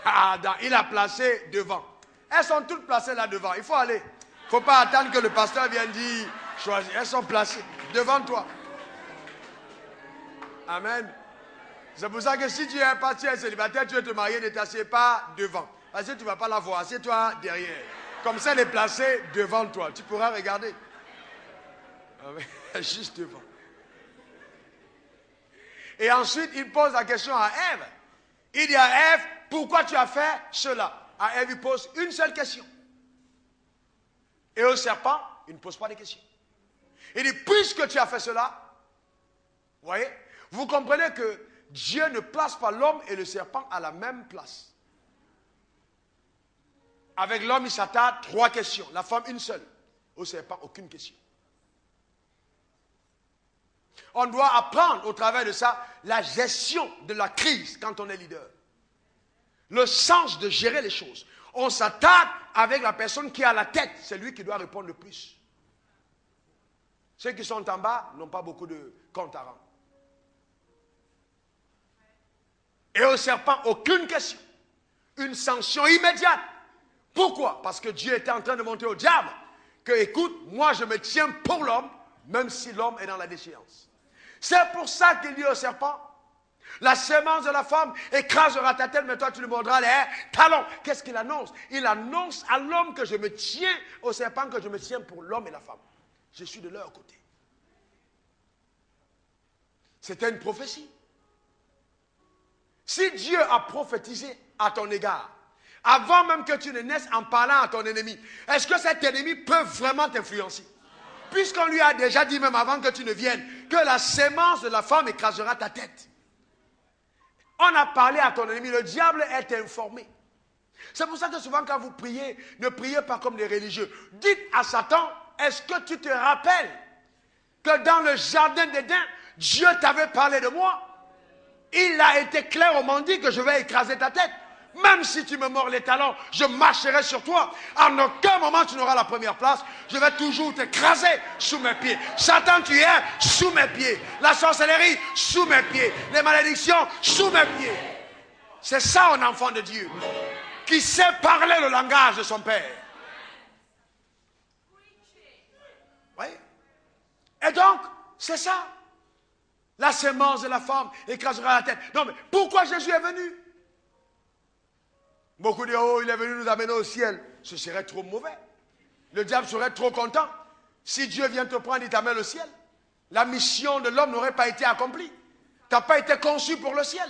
à Adam. Il l'a placée devant. Elles sont toutes placées là devant. Il faut aller. Il ne faut pas attendre que le pasteur vienne dire, choisis. Elles sont placées devant toi. Amen. C'est pour ça que si tu es un pasteur célibataire, tu veux te marier, ne t'assieds pas devant. Parce que tu ne vas pas la voir, assieds-toi derrière. Comme ça, elle est placée devant toi. Tu pourras regarder. Juste devant. Et ensuite, il pose la question à Ève. Il dit à Ève, pourquoi tu as fait cela? À Ève, il pose une seule question. Et au serpent, il ne pose pas de questions. Il dit, puisque tu as fait cela, vous voyez, vous comprenez que Dieu ne place pas l'homme et le serpent à la même place. Avec l'homme, il s'attarde 3 questions. La femme, une seule. Au serpent, aucune question. On doit apprendre au travers de ça la gestion de la crise quand on est leader. Le sens de gérer les choses. On s'attarde avec la personne qui est à la tête. C'est lui qui doit répondre le plus. Ceux qui sont en bas n'ont pas beaucoup de compte à rendre. Et au serpent, aucune question. Une sanction immédiate. Pourquoi? Parce que Dieu était en train de montrer au diable que, écoute, moi je me tiens pour l'homme, même si l'homme est dans la déchéance. C'est pour ça qu'il dit au serpent, la semence de la femme écrasera ta tête, mais toi tu lui mordras les talons. Qu'est-ce qu'il annonce? Il annonce à l'homme que je me tiens, au serpent que je me tiens pour l'homme et la femme. Je suis de leur côté. C'était une prophétie. Si Dieu a prophétisé à ton égard, avant même que tu ne naisses en parlant à ton ennemi, est-ce que cet ennemi peut vraiment t'influencer? Puisqu'on lui a déjà dit même avant que tu ne viennes, que la sémence de la femme écrasera ta tête. On a parlé à ton ennemi, le diable est informé. C'est pour ça que souvent quand vous priez, ne priez pas comme des religieux. Dites à Satan, est-ce que tu te rappelles que dans le jardin d'Éden, Dieu t'avait parlé de moi? Il a été clairement dit que je vais écraser ta tête. Même si tu me mords les talons, je marcherai sur toi. En aucun moment tu n'auras la première place. Je vais toujours t'écraser sous mes pieds. Satan, tu es sous mes pieds. La sorcellerie, sous mes pieds. Les malédictions, sous mes pieds. C'est ça un enfant de Dieu. Qui sait parler le langage de son père. Oui. Et donc, c'est ça. La sémence de la femme écrasera la tête. Non, mais pourquoi Jésus est venu? Beaucoup disent, oh, il est venu nous amener au ciel. Ce serait trop mauvais. Le diable serait trop content. Si Dieu vient te prendre, il t'amène au ciel. La mission de l'homme n'aurait pas été accomplie. Tu n'as pas été conçu pour le ciel.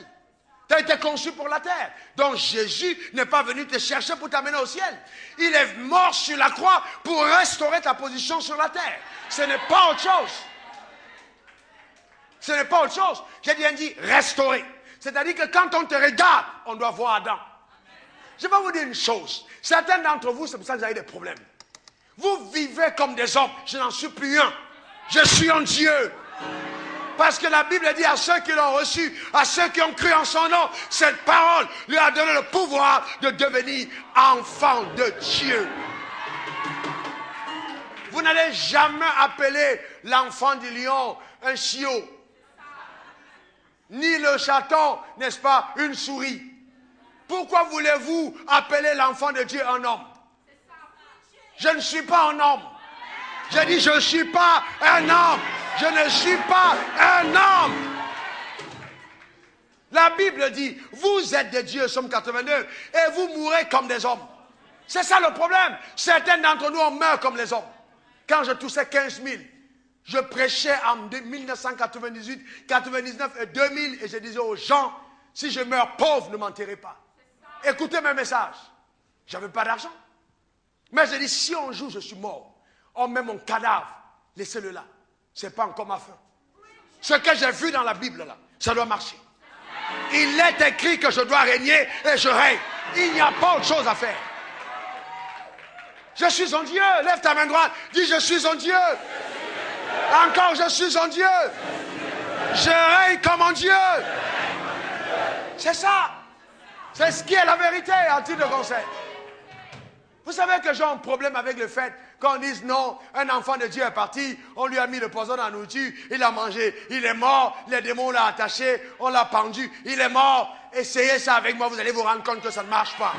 Tu as été conçu pour la terre. Donc Jésus n'est pas venu te chercher pour t'amener au ciel. Il est mort sur la croix pour restaurer ta position sur la terre. Ce n'est pas autre chose. Ce n'est pas autre chose. J'ai bien dit restaurer. C'est-à-dire que quand on te regarde, on doit voir Adam. Je vais vous dire une chose. Certains d'entre vous, c'est pour ça que vous avez des problèmes. Vous vivez comme des hommes. Je n'en suis plus un. Je suis un Dieu. Parce que la Bible dit à ceux qui l'ont reçu, à ceux qui ont cru en son nom, cette parole lui a donné le pouvoir de devenir enfant de Dieu. Vous n'allez jamais appeler l'enfant du lion un chiot. Ni le chaton, n'est-ce pas, une souris. Pourquoi voulez-vous appeler l'enfant de Dieu un homme? Je ne suis pas un homme. Je dis, je ne suis pas un homme. Je ne suis pas un homme. La Bible dit, vous êtes des dieux, Somme 82, et vous mourrez comme des hommes. C'est ça le problème. Certains d'entre nous, on meurt comme les hommes. Quand je toussais 15 000, je prêchais en 1998, 99 et 2000, et je disais aux gens, si je meurs pauvre, ne m'enterrez pas. Écoutez mes messages. Je n'avais pas d'argent. Mais j'ai dit, si un jour je suis mort, on met mon cadavre, laissez-le là. Ce n'est pas encore ma fin. Ce que j'ai vu dans la Bible, là, ça doit marcher. Il est écrit que je dois régner et je règne. Il n'y a pas autre chose à faire. Je suis en Dieu. Lève ta main droite. Dis, je suis en Dieu. Encore, je suis en Dieu. Je règne comme en Dieu. C'est ça. C'est ce qui est la vérité en titre de conseil. Vous savez que j'ai un problème avec le fait qu'on dise non, un enfant de Dieu est parti, on lui a mis le poison dans la nourriture, il a mangé, il est mort, les démons l'ont attaché, on l'a pendu, il est mort. Essayez ça avec moi, vous allez vous rendre compte que ça ne marche pas.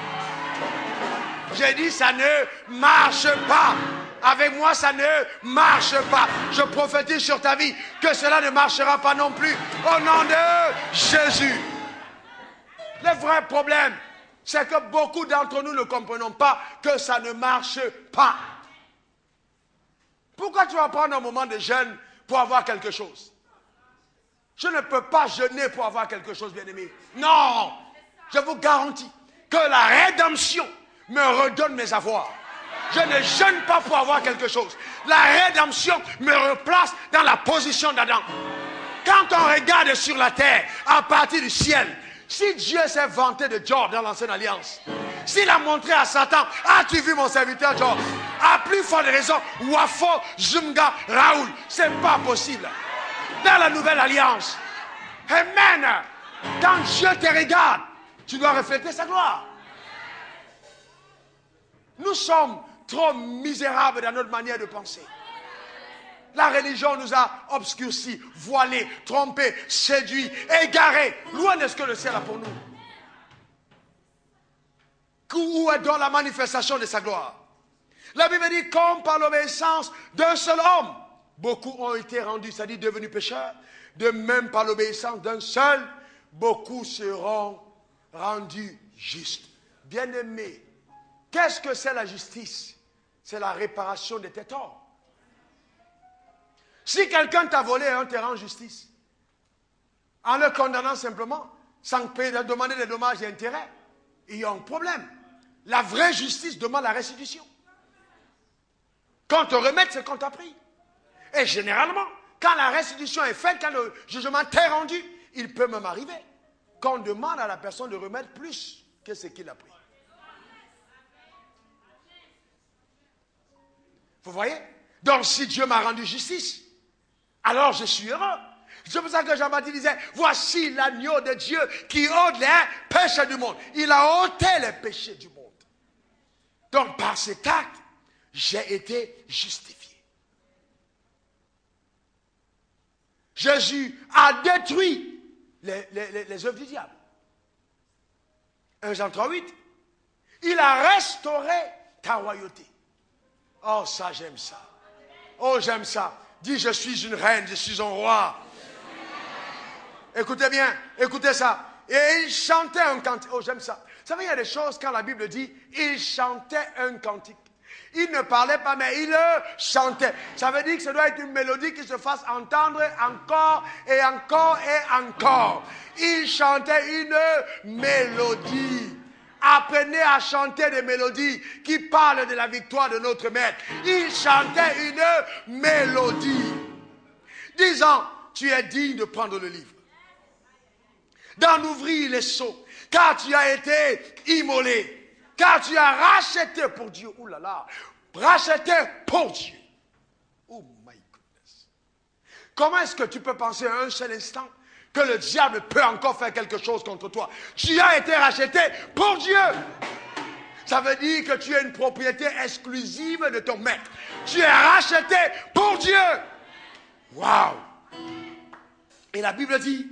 J'ai dit ça ne marche pas. Avec moi, ça ne marche pas. Je prophétise sur ta vie que cela ne marchera pas non plus. Au nom de Jésus. Le vrai problème, c'est que beaucoup d'entre nous ne comprenons pas que ça ne marche pas. Pourquoi tu vas prendre un moment de jeûne pour avoir quelque chose? Je ne peux pas jeûner pour avoir quelque chose, bien-aimé. Non! Je vous garantis que la rédemption me redonne mes avoirs. Je ne jeûne pas pour avoir quelque chose. La rédemption me replace dans la position d'Adam. Quand on regarde sur la terre, à partir du ciel, si Dieu s'est vanté de Job dans l'ancienne alliance, s'il a montré à Satan, as-tu vu mon serviteur Job? À plus forte raison, Wafo, Zumga, Raoul, c'est pas possible. Dans la nouvelle alliance, Amen. Quand Dieu te regarde, tu dois refléter sa gloire. Nous sommes trop misérables dans notre manière de penser. La religion nous a obscurcis, voilés, trompés, séduits, égarés. Loin de ce que le ciel a pour nous. Où est donc la manifestation de sa gloire? La Bible dit, comme par l'obéissance d'un seul homme, beaucoup ont été rendus, c'est-à-dire devenus pécheurs. De même par l'obéissance d'un seul, beaucoup seront rendus justes. Bien-aimés, qu'est-ce que c'est la justice? C'est la réparation de tes torts. Si quelqu'un t'a volé et on te rend justice, en le condamnant simplement, sans payer, demander des dommages et intérêts, il y a un problème. La vraie justice demande la restitution. Quand on te remet, c'est qu'on t'a pris. Et généralement, quand la restitution est faite, quand le jugement t'est rendu, il peut même arriver qu'on demande à la personne de remettre plus que ce qu'il a pris. Vous voyez? Donc si Dieu m'a rendu justice, alors je suis heureux. C'est pour ça que Jean-Baptiste disait, voici l'agneau de Dieu qui ôte les péchés du monde. Il a ôté les péchés du monde. Donc par cet acte, j'ai été justifié. Jésus a détruit les œuvres du diable. 1 Jean 3,8. Il a restauré ta royauté. Oh, ça, j'aime ça. Oh, j'aime ça. Dis, je suis une reine, je suis un roi. Écoutez bien, écoutez ça. Et il chantait un cantique. Oh, j'aime ça. Vous savez, il y a des choses, quand la Bible dit, il chantait un cantique. Il ne parlait pas, mais il chantait. Ça veut dire que ça doit être une mélodie qui se fasse entendre encore et encore et encore. Il chantait une mélodie. Apprenez à chanter des mélodies qui parlent de la victoire de notre Maître. Il chantait une mélodie. Disant, tu es digne de prendre le livre, d'en ouvrir les sceaux, car tu as été immolé. Car tu as racheté pour Dieu. Ouh là là. Racheté pour Dieu. Oh my goodness. Comment est-ce que tu peux penser à un seul instant que le diable peut encore faire quelque chose contre toi? Tu as été racheté pour Dieu. Ça veut dire que tu es une propriété exclusive de ton maître. Tu es racheté pour Dieu. Waouh. Et la Bible dit,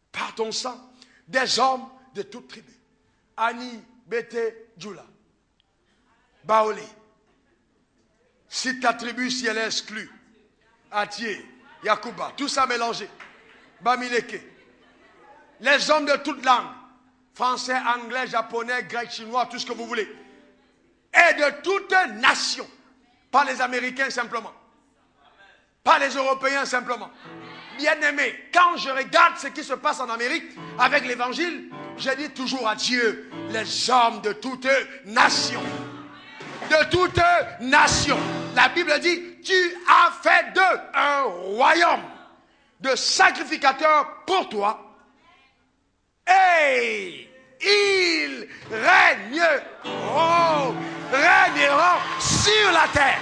par ton sang, des hommes de toute tribu. Ani, Bété, Djoula, Baolé. Si ta tribu, si elle est exclue, Atié, Yakuba, tout ça mélangé, Bamileke. Les hommes de toute langue, français, anglais, japonais, grec, chinois, tout ce que vous voulez. Et de toute nation. Pas les Américains simplement. Pas les Européens simplement. Bien-aimés, quand je regarde ce qui se passe en Amérique avec l'évangile, je dis toujours à Dieu, les hommes de toute nation. De toute nation. La Bible dit, tu as fait d'eux un royaume de sacrificateurs pour toi. Et ils régneront sur la terre.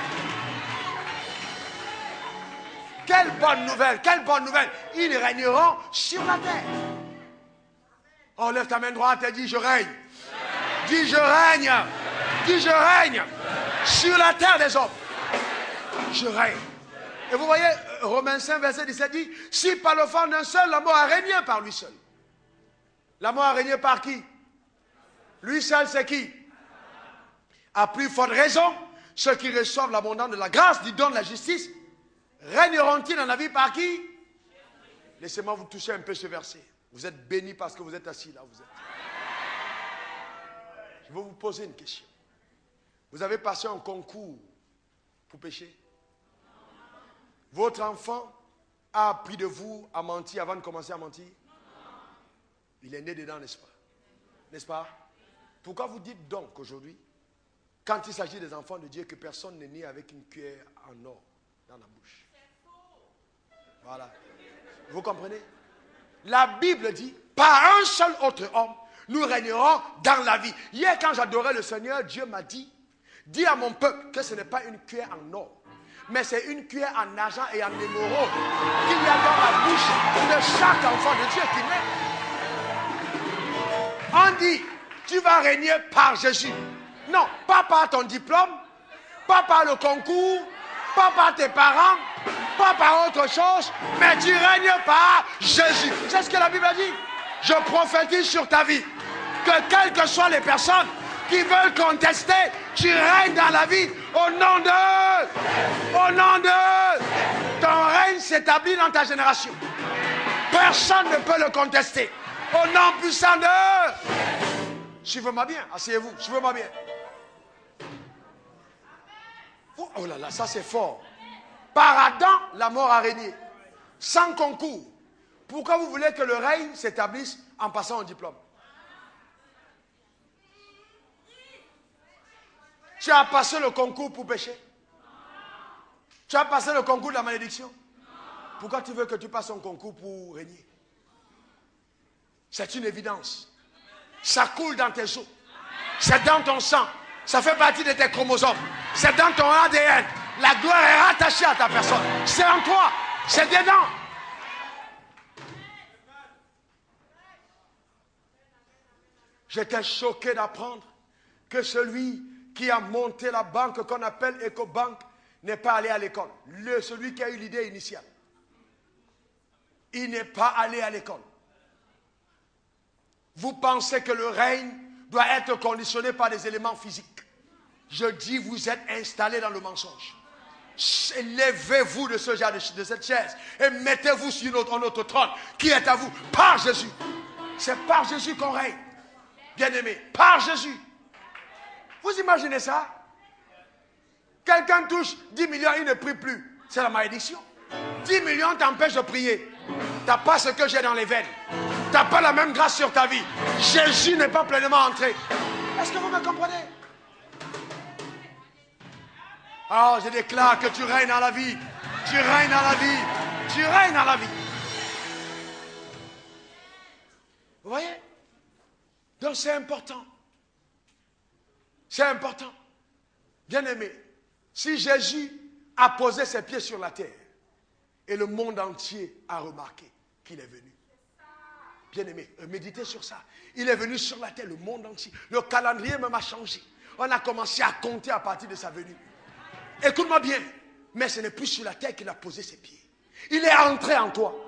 Quelle bonne nouvelle, quelle bonne nouvelle. Ils régneront sur la terre. Oh, lève ta main droite et dis, je règne. Dis, je règne. Dis, je règne sur la terre des hommes. Je règne. Et vous voyez, Romains 5, verset 17 dit, si par le fond d'un seul, la mort a régné par lui seul. La mort a régné par qui? Lui seul, c'est qui? À plus forte raison, ceux qui reçoivent l'abondance de la grâce, du don de la justice, régneront-ils dans la vie par qui? Laissez-moi vous toucher un peu ce verset. Vous êtes bénis parce que vous êtes assis là. Vous êtes. Je vais vous poser une question. Vous avez passé un concours pour pécher? Votre enfant a appris de vous à mentir avant de commencer à mentir? Il est né dedans, n'est-ce pas? N'est-ce pas? Pourquoi vous dites donc aujourd'hui, quand il s'agit des enfants de Dieu, que personne n'est né avec une cuillère en or dans la bouche? Voilà. Vous comprenez? La Bible dit, par un seul autre homme, nous régnerons dans la vie. Hier, quand j'adorais le Seigneur, Dieu m'a dit, dis à mon peuple que ce n'est pas une cuillère en or, mais c'est une cuillère en argent et en émeraude qu'il y a dans la bouche de chaque enfant de Dieu qui naît. On dit, tu vas régner par Jésus. Non, pas par ton diplôme, pas par le concours, pas par tes parents, pas par autre chose, mais tu règnes par Jésus. C'est ce que la Bible a dit. Je prophétise sur ta vie que quelles que soient les personnes qui veulent contester, tu règnes dans la vie au nom de ton règne s'établit dans ta génération. Personne ne peut le contester. Au nom puissant de... Suivez-moi bien, asseyez-vous, suivez-moi bien. Oh là là, ça c'est fort. Par Adam, la mort a régné. Sans concours. Pourquoi vous voulez que le règne s'établisse en passant un diplôme? Tu as passé le concours pour pécher? Tu as passé le concours de la malédiction? Pourquoi tu veux que tu passes un concours pour régner? C'est une évidence. Ça coule dans tes os. C'est dans ton sang. Ça fait partie de tes chromosomes. C'est dans ton ADN. La gloire est rattachée à ta personne. C'est en toi. C'est dedans. J'étais choqué d'apprendre que celui qui a monté la banque qu'on appelle EcoBank n'est pas allé à l'école. Celui qui a eu l'idée initiale. Il n'est pas allé à l'école. Vous pensez que le règne doit être conditionné par des éléments physiques. Je dis, vous êtes installés dans le mensonge. Levez-vous de cette chaise et mettez-vous sur notre trône qui est à vous par Jésus. C'est par Jésus qu'on règne. Bien-aimé, par Jésus. Vous imaginez ça? Quelqu'un touche 10 millions, il ne prie plus. C'est la malédiction. 10 millions t'empêchent de prier. Tu n'as pas ce que j'ai dans les veines. Tu n'as pas la même grâce sur ta vie. Jésus n'est pas pleinement entré. Est-ce que vous me comprenez? Oh, je déclare que tu règnes dans la vie. Tu règnes dans la vie. Tu règnes dans la vie. Vous voyez? Donc c'est important. C'est important. Bien-aimé, si Jésus a posé ses pieds sur la terre et le monde entier a remarqué qu'il est venu. Bien-aimé, méditez sur ça. Il est venu sur la terre, le monde entier. Le calendrier même a changé. On a commencé à compter à partir de sa venue. Écoute-moi bien. Mais ce n'est plus sur la terre qu'il a posé ses pieds. Il est entré en toi.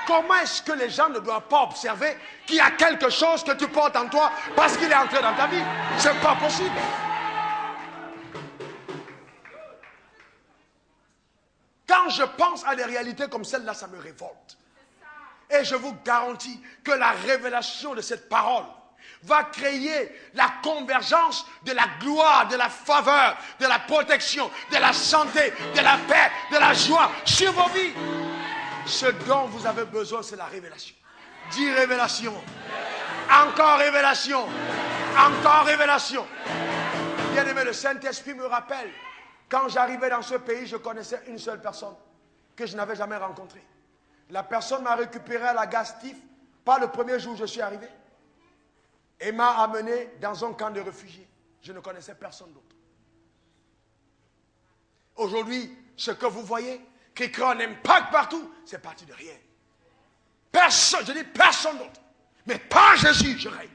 Comment est-ce que les gens ne doivent pas observer qu'il y a quelque chose que tu portes en toi parce qu'il est entré dans ta vie? C'est pas possible. Quand je pense à des réalités comme celle-là, ça me révolte. Et je vous garantis que la révélation de cette parole va créer la convergence de la gloire, de la faveur, de la protection, de la santé, de la paix, de la joie sur vos vies. Ce dont vous avez besoin, c'est la révélation. Dis révélation. Encore révélation. Encore révélation. Bien-aimé, le Saint-Esprit me rappelle, quand j'arrivais dans ce pays, je connaissais une seule personne que je n'avais jamais rencontrée. La personne m'a récupéré à la Gastif, pas le premier jour où je suis arrivé, et m'a amené dans un camp de réfugiés. Je ne connaissais personne d'autre. Aujourd'hui, ce que vous voyez, qui crée un impact partout, c'est parti de rien. Personne, je dis personne d'autre. Mais par Jésus, je règne.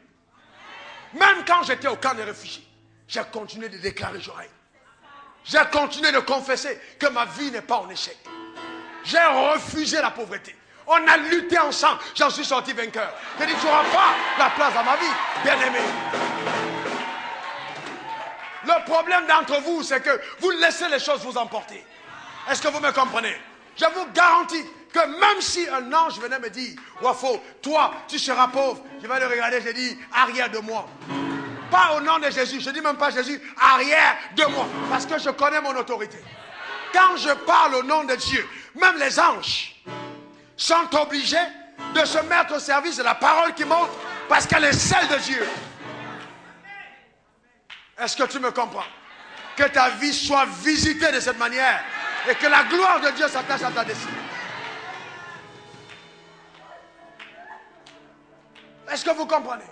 Même quand j'étais au camp des réfugiés, j'ai continué de déclarer je règne. J'ai continué de confesser que ma vie n'est pas en échec. J'ai refusé la pauvreté. On a lutté ensemble, j'en suis sorti vainqueur. J'ai dit, tu n'auras pas la place dans ma vie, bien-aimé. Le problème d'entre vous, c'est que vous laissez les choses vous emporter. Est-ce que vous me comprenez? Je vous garantis que même si un ange venait me dire, Wafo, toi, tu seras pauvre, je vais le regarder, je dis, arrière de moi. Pas au nom de Jésus, je ne dis même pas Jésus, arrière de moi, parce que je connais mon autorité. Quand je parle au nom de Dieu, même les anges sont obligés de se mettre au service de la parole qui monte, parce qu'elle est celle de Dieu. Est-ce que tu me comprends? Que ta vie soit visitée de cette manière et que la gloire de Dieu s'attache à ta destinée. Est-ce que vous comprenez?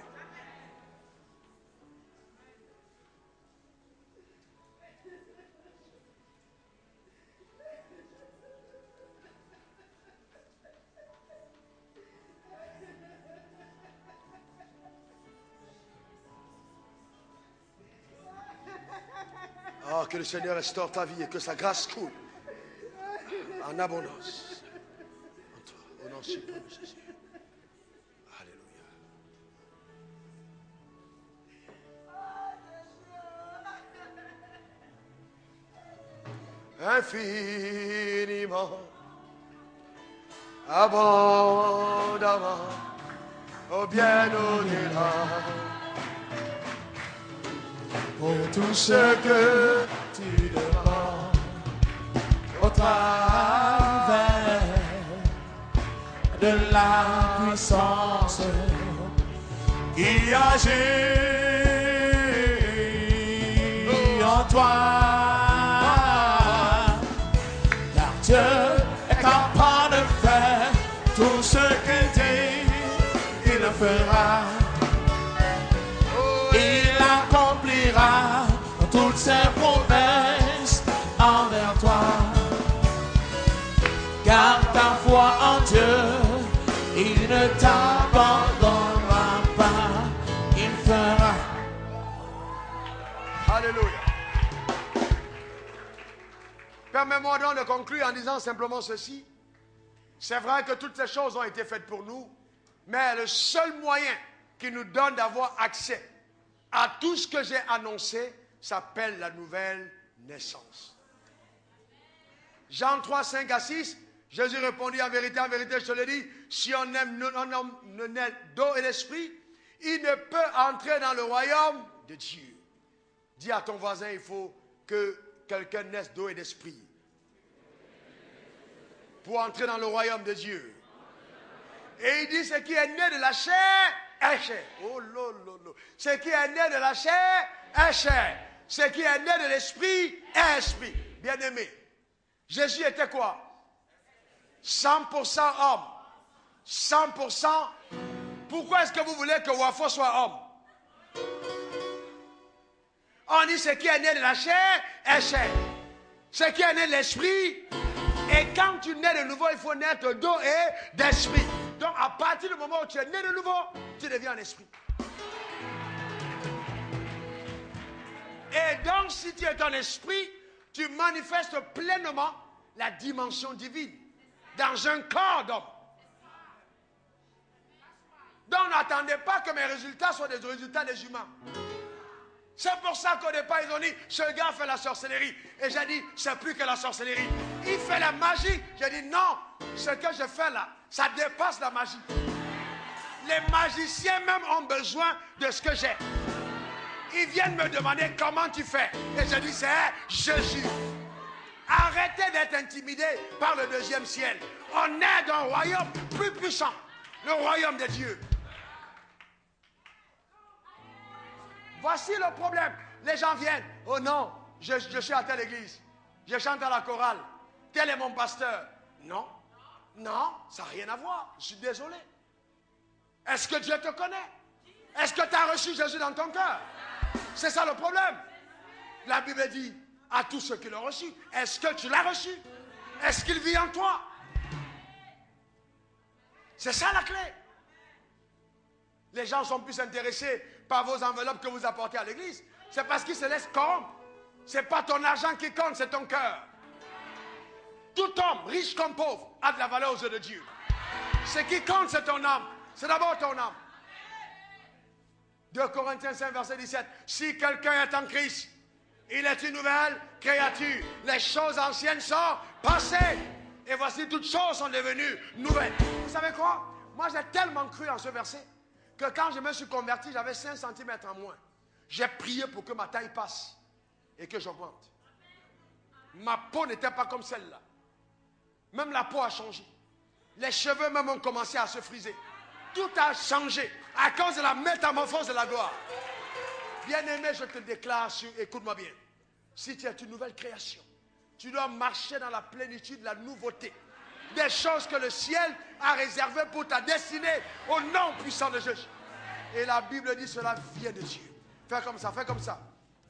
Oh, que le Seigneur restaure ta vie et que sa grâce coule en abondance. En toi, au nom suprême de Jésus. Alléluia. Infiniment, abondamment, au bien au-delà. Pour tout ce que tu demandes au travers de la puissance qui agit en toi. Car Dieu est capable de faire tout ce qu'il dit, il le fera. Toutes ses promesses envers toi. Garde ta foi en Dieu, il ne t'abandonnera pas, il fera. Alléluia. Permets-moi donc de conclure en disant simplement ceci. C'est vrai que toutes ces choses ont été faites pour nous, mais le seul moyen qui nous donne d'avoir accès à tout ce que j'ai annoncé s'appelle la nouvelle naissance. Jean 3, 5 à 6, Jésus répondit en vérité, je te le dis, si on aime ne naît d'eau et d'esprit, il ne peut entrer dans le royaume de Dieu. Dis à ton voisin, il faut que quelqu'un naisse d'eau et d'esprit pour entrer dans le royaume de Dieu. Et il dit, ce qui est né de la chair est chair. Oh lolo. Ce qui est né de la chair est chair. Ce qui est né de l'esprit est esprit. Bien-aimé, Jésus était quoi? 100% homme. 100%. Pourquoi est-ce que vous voulez que Wafo soit homme? On dit ce qui est né de la chair est chair. Ce qui est né de l'esprit. Et quand tu nais de nouveau, il faut naître d'eau et d'esprit. Donc à partir du moment où tu es né de nouveau, tu deviens un esprit. Et donc si tu es un esprit, tu manifestes pleinement la dimension divine dans un corps d'homme. Donc n'attendez pas que mes résultats soient des résultats des humains. C'est pour ça qu'au départ ils ont dit, ce gars fait la sorcellerie. Et j'ai dit, c'est plus que la sorcellerie. Il fait la magie. J'ai dit, non, ce que je fais là, ça dépasse la magie. Les magiciens même ont besoin de ce que j'ai. Ils viennent me demander comment tu fais. Et je dis, c'est Jésus. Arrêtez d'être intimidés par le deuxième ciel. On est dans un royaume plus puissant. Le royaume de Dieu. Voici le problème. Les gens viennent. Oh non, je suis à telle église. Je chante à la chorale. Tel est mon pasteur. Non. Non, ça n'a rien à voir. Je suis désolé. Est-ce que Dieu te connaît? Est-ce que tu as reçu Jésus dans ton cœur? C'est ça le problème. La Bible dit à tous ceux qui l'ont reçu, est-ce que tu l'as reçu? Est-ce qu'il vit en toi? C'est ça la clé. Les gens sont plus intéressés par vos enveloppes que vous apportez à l'église. C'est parce qu'ils se laissent corrompre. Ce n'est pas ton argent qui compte, c'est ton cœur. Tout homme, riche comme pauvre, a de la valeur aux yeux de Dieu. Ce qui compte, c'est ton âme. C'est d'abord ton âme. 2 Corinthiens 5, verset 17. Si quelqu'un est en Christ, il est une nouvelle créature. Les choses anciennes sont passées. Et voici, toutes choses sont devenues nouvelles. Vous savez quoi? Moi, j'ai tellement cru en ce verset que quand je me suis converti, j'avais 5 cm en moins. J'ai prié pour que ma taille passe et que j'augmente. Ma peau n'était pas comme celle-là. Même la peau a changé. Les cheveux même ont commencé à se friser. Tout a changé à cause de la métamorphose de la gloire. Bien-aimé, je te déclare, écoute-moi bien. Si tu es une nouvelle création, tu dois marcher dans la plénitude de la nouveauté. Des choses que le ciel a réservées pour ta destinée au nom puissant de Jésus. Et la Bible dit cela vient de Dieu. Fais comme ça, fais comme ça.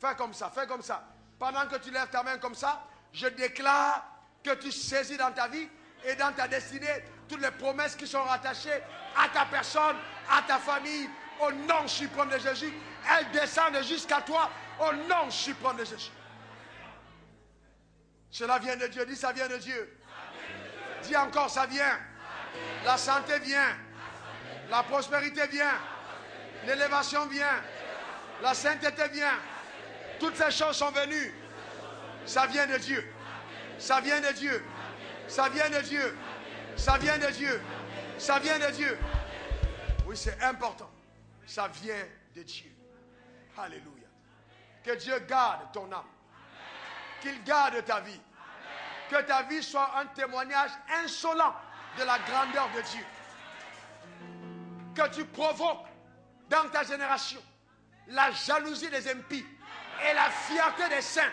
Fais comme ça, fais comme ça. Pendant que tu lèves ta main comme ça, je déclare que tu saisis dans ta vie et dans ta destinée toutes les promesses qui sont rattachées à ta personne, à ta famille, au nom suprême de Jésus. Elles descendent jusqu'à toi au nom suprême de Jésus. Cela vient de Dieu. Dis, ça vient de Dieu. Dis encore, ça vient. La santé vient. La prospérité vient. L'élévation vient. La sainteté vient. Toutes ces choses sont venues. Ça vient de Dieu. Ça vient de Dieu. Ça vient de Dieu. Ça vient de Dieu. Ça vient de Dieu. Oui, c'est important. Ça vient de Dieu. Alléluia. Que Dieu garde ton âme. Qu'il garde ta vie. Que ta vie soit un témoignage insolent de la grandeur de Dieu. Que tu provoques dans ta génération la jalousie des impies et la fierté des saints.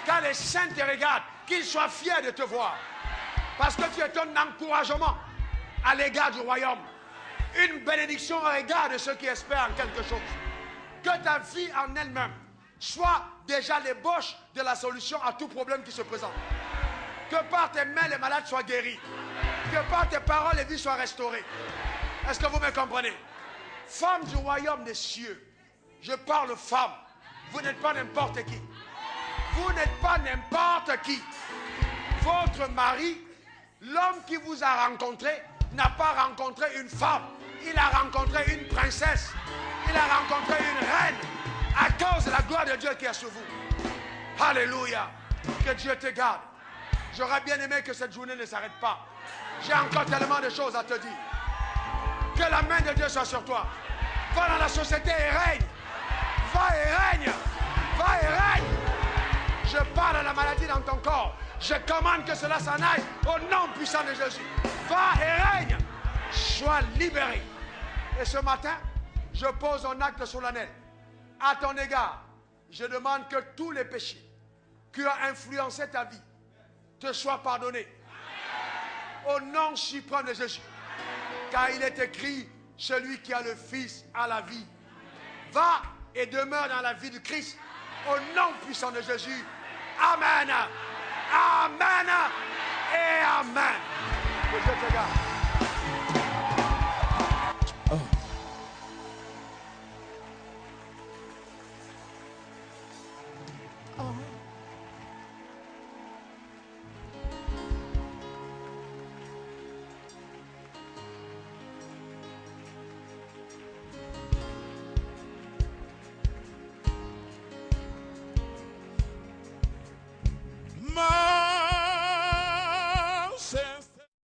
Quand les saints te regardent, qu'ils soient fiers de te voir. Parce que tu es un encouragement à l'égard du royaume. Une bénédiction à l'égard de ceux qui espèrent en quelque chose. Que ta vie en elle-même soit déjà l'ébauche de la solution à tout problème qui se présente. Que par tes mains les malades soient guéris. Que par tes paroles les vies soient restaurées. Est-ce que vous me comprenez? Femme du royaume des cieux. Je parle femme. Vous n'êtes pas n'importe qui. Vous n'êtes pas n'importe qui. Votre mari, l'homme qui vous a rencontré, n'a pas rencontré une femme. Il a rencontré une princesse. Il a rencontré une reine. À cause de la gloire de Dieu qui est sur vous. Alléluia. Que Dieu te garde. J'aurais bien aimé que cette journée ne s'arrête pas. J'ai encore tellement de choses à te dire. Que la main de Dieu soit sur toi. Va dans la société et règne. Va et règne. Va et règne. Je parle à la maladie dans ton corps. Je commande que cela s'en aille au nom puissant de Jésus. Va et règne. Sois libéré. Et ce matin, je pose un acte solennel. À ton égard, je demande que tous les péchés qui ont influencé ta vie te soient pardonnés. Au nom suprême de Jésus. Car il est écrit, celui qui a le Fils a la vie. Va et demeure dans la vie de Christ. Au nom puissant de Jésus. Amen. Amen. Et Amen. Que Dieu te garde.